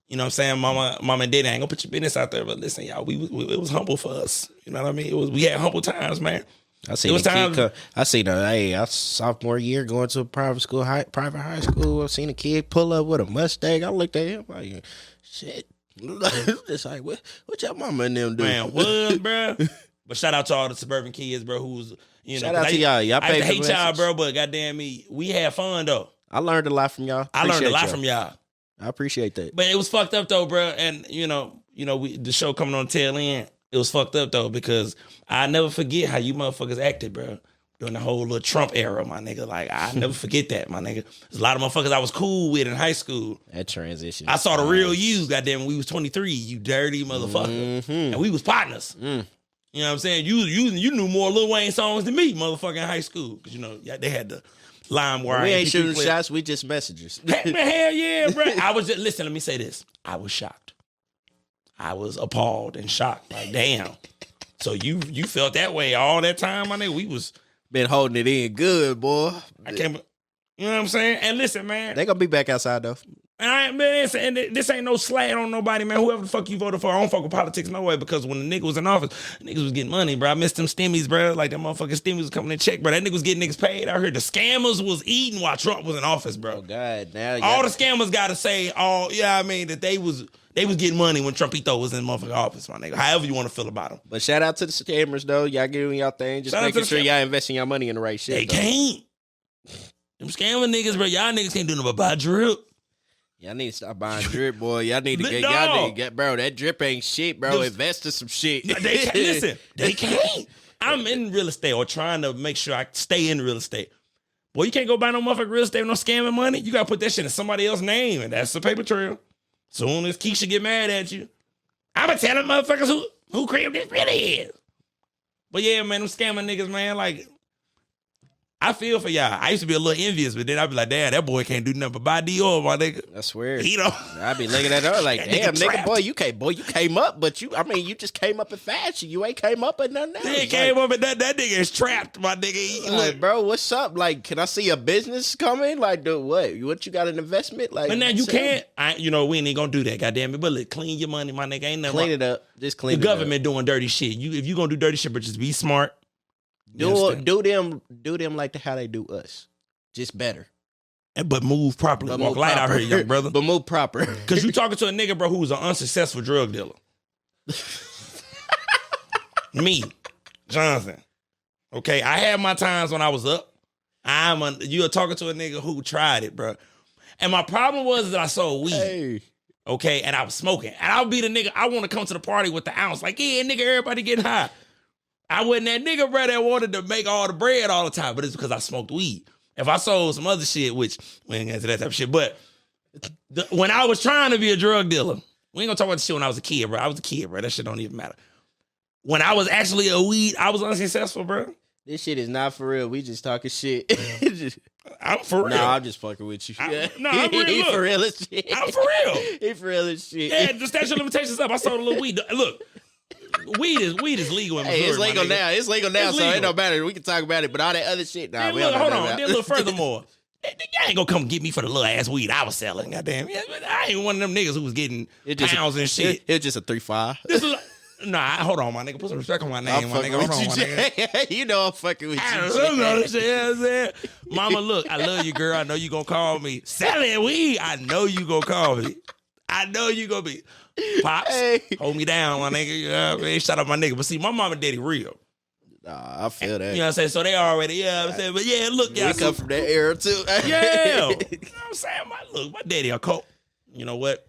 you know what I'm saying, mama and daddy ain't gonna put your business out there, but listen, y'all, it was humble for us. You know what I mean? We had humble times, man. I seen a sophomore year going to a private high school. I seen a kid pull up with a Mustang. I looked at him like, shit. It's like, what your mama and them doing? Man, what, bro? But shout out to all the suburban kids, bro, who's, shout out to y'all. Y'all I hate y'all, bro, but goddamn me, we had fun, though. I learned a lot from y'all. I learned a lot from y'all. I appreciate that. But it was fucked up, though, bro. And, the show coming on the tail end, it was fucked up, though, because I never forget how you motherfuckers acted, bro, during the whole little Trump era, my nigga. Like, I never forget that, my nigga. There's a lot of motherfuckers I was cool with in high school. That transition. I saw the real you, goddamn, we was 23, you dirty motherfucker. Mm-hmm. And we was partners. Mm. You know what I'm saying? You knew more Lil Wayne songs than me, motherfucker, in high school. Because, they had the line where we ain't shooting shots, we just messengers. Hell yeah, bro. I was just, listen, let me say this. I was shocked. I was appalled and shocked. Like, damn. So you felt that way all that time, my nigga? We was been holding it in good, boy. I can't, you know what I'm saying? And listen, man. They gonna be back outside, though. And this ain't no slat on nobody, man. Whoever the fuck you voted for, I don't fuck with politics no way, because when the nigga was in office, niggas was getting money, bro. I missed them stimmies, bro. Like, that motherfucking stimmies was coming in check, bro. That nigga was getting niggas paid. I heard the scammers was eating while Trump was in office, bro. Oh, God. Now all the scammers got to say, that they was getting money when Trumpito was in motherfucking office, my nigga. However you want to feel about him. But shout out to the scammers, though. Y'all doing y'all thing. Just making sure y'all investing your money in the right shit. They can't. Them scamming niggas, bro. Y'all niggas can't do nothing but buy drip. Y'all need to stop buying drip, boy. Y'all need to get, bro, that drip ain't shit, bro. Invest in some shit. They can't, listen, they can't. I'm in real estate or trying to make sure I stay in real estate. Boy, you can't go buy no motherfucking real estate with no scamming money. You got to put that shit in somebody else's name, and that's the paper trail. Soon as Keisha get mad at you, I'm going to tell them motherfuckers who crib this really is. But yeah, man, them scamming niggas, man, like, I feel for y'all. I used to be a little envious, but then I'd be like, damn, that boy can't do nothing but buy Dior, my nigga. That's weird. You know, I be looking at her like, That damn, nigga nigga, trapped. you came up, but you just came up in fashion. You ain't came up in nothing else. he came up and that nigga is trapped, my nigga. He, Like, look, bro, what's up? Like, can I see a business coming? Like, dude, what you got an investment? Like, but now you sell- can't. We ain't gonna do that, goddamn it. But look, clean your money, my nigga. Ain't nothing. clean it up. Just clean The it up. government doing dirty shit. If you gonna do dirty shit, but just be smart. You understand? Do them like how they do us, just better. But move properly. But Walk move light proper. out here, young brother. But move proper. Because you talking to a nigga, bro, who's an unsuccessful drug dealer. Me, Jonathan. Okay, I had my times when I was up. You're talking to a nigga who tried it, bro. And my problem was that I sold weed. Hey. Okay, and I was smoking. And I would be the nigga, I want to come to the party with the ounce. Like, yeah, nigga, everybody getting high. I wasn't that nigga, bro, that wanted to make all the bread all the time, but it's because I smoked weed. If I sold some other shit, which we ain't gonna get into that type of shit, but when I was trying to be a drug dealer, we ain't gonna talk about the shit when I was a kid, bro. I was a kid, bro. That shit don't even matter. When I was actually a weed, I was unsuccessful, bro. This shit is not for real. We just talking shit. I'm for real. Nah, I'm just fucking with you. I'm real. He Look, for real as shit. I'm for real. He for real as shit. Yeah, the statute of limitations up. I sold a little weed. Look, weed is legal in Missouri. Hey, it's legal now. It's legal now, It's so legal. it don't matter. We can talk about it, but all that other shit, nah, Then we look, don't hold know on. about. Then look furthermore. Y'all ain't gonna come get me for the little ass weed I was selling. Goddamn. Yeah, but I ain't one of them niggas who was getting pounds and shit. It's just a 3-5. This is hold on, my nigga. Put some respect on my name, I'm my fucking nigga. Hold on, with my you, nigga. Jay. You know I'm fucking with I you. don't know Jay. this shit, you know what I'm saying? Mama, look, I love you, girl. I know you gonna call me. Selling weed, I know you gonna call me. I know you gonna be. Pops, Hey. hold me down, my nigga. You know what I mean? Shout out my nigga. But see, my mom and daddy real. Nah, I feel that. You know what I'm saying? So they already, I'm saying? But yeah, look, y'all. We come from that era too. Yeah. You know what I'm saying? My daddy a cult. You know what?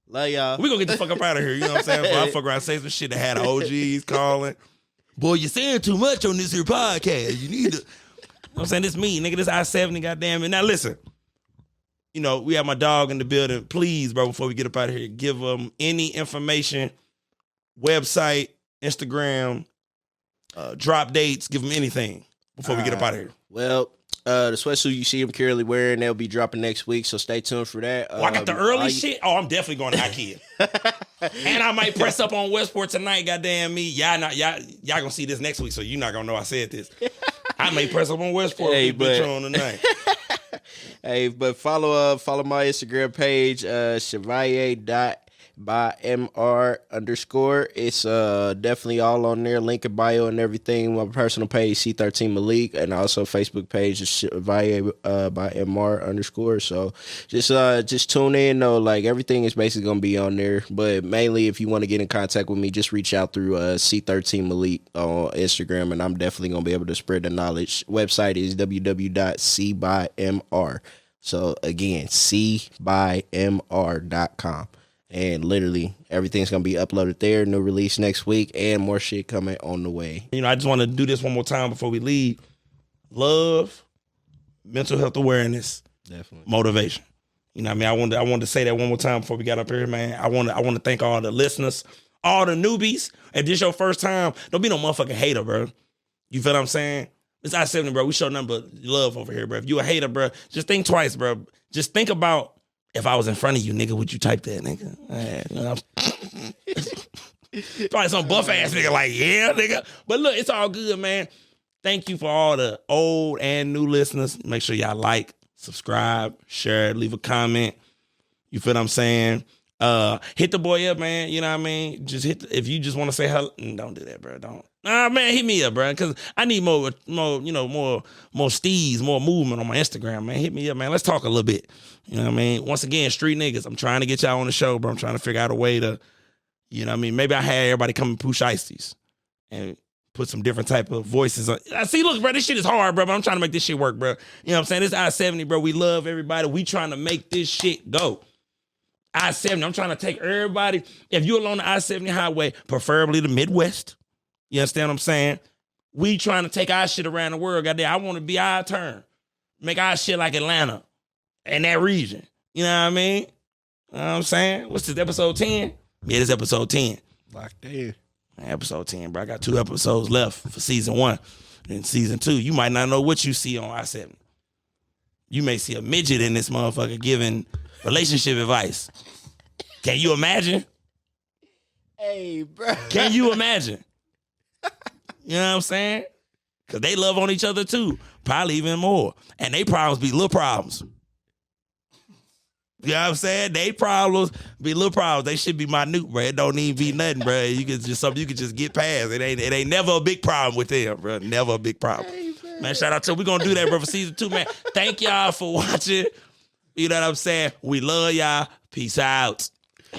Love y'all. We gonna get the fuck up out of here. You know what I'm saying? Before I fuck around and say some shit that had the OGs calling. Boy, you're saying too much on this here podcast. You need to. You know what I'm saying? This me, nigga. This I-70, goddamn it. Now listen. You know, we have my dog in the building. Please, bro, before we get up out of here, give them any information, website, Instagram, drop dates, give them anything before we get up out of here. Well, the sweatsuit you see him currently wearing, they'll be dropping next week, so stay tuned for that. Oh, I got the early shit. Oh, I'm definitely going to IKEA. And I might press up on Westport tonight, goddamn me. Y'all gonna see this next week, so you're not gonna know I said this. I may press up on Westport Hey, and bitch on tonight. Hey, but follow my Instagram page, Chevalier.by MR_. It's definitely all on there, link in bio and everything. My personal page, C13 Malik, and also Facebook page is Chevalier by MR_. So just tune in though. Like everything is basically gonna be on there. But mainly if you want to get in contact with me, just reach out through C13 Malik on Instagram, and I'm definitely gonna be able to spread the knowledge. Website is www.cbymr. So again, cbymr.com. And literally everything's gonna be uploaded there. New release next week, and more shit coming on the way. You know, I just want to do this one more time before we leave. Love, mental health awareness, Definitely. motivation. You know what I mean? I wanted to say that one more time before we got up here, man. I want to thank all the listeners, all the newbies. If this your first time, don't be no motherfucking hater, bro. You feel what I'm saying? It's I-70, bro. We show nothing but love over here, bro. If you a hater, bro, just think twice, bro. Just think about, if I was in front of you, nigga, would you type that, nigga? You know, probably some buff ass nigga like, yeah, nigga. But look, it's all good, man. Thank you for all the old and new listeners. Make sure y'all like, subscribe, share, leave a comment. You feel what I'm saying? Hit the boy up, man. You know what I mean? Just if you just want to say hello, don't do that, bro. Don't. Nah, man, hit me up, bro. Cause I need more steez, more movement on my Instagram, man. Hit me up, man. Let's talk a little bit. You know what I mean? Once again, street niggas. I'm trying to get y'all on the show, bro. I'm trying to figure out a way to, you know what I mean? Maybe I had everybody come and push ices and put some different type of voices on. I see, look, bro, this shit is hard, bro, but I'm trying to make this shit work, bro. You know what I'm saying? This I-70, bro. We love everybody. We trying to make this shit go. I-70, I'm trying to take everybody. If you're along the I-70 highway, preferably the Midwest, you understand what I'm saying? We trying to take our shit around the world, goddamn. I want to be our turn. Make our shit like Atlanta and that region. You know what I mean? You know what I'm saying? What's this, episode 10? Yeah, this episode 10. Locked in. Episode 10, bro. I got 2 episodes left for season 1. In season 2, you might not know what you see on I-70. You may see a midget in this motherfucker giving relationship advice. Can you imagine? Hey, bro. Can you imagine? You know what I'm saying? Because they love on each other too. Probably even more. And they problems be little problems. You know what I'm saying? They problems be little problems. They should be minute, bro. It don't even be nothing, bro. You can just something you can just get past. It ain't never a big problem with them, bro. Never a big problem. Hey, man, shout out to we gonna do that, bro, for season 2, man. Thank y'all for watching. You know what I'm saying? We love y'all. Peace out.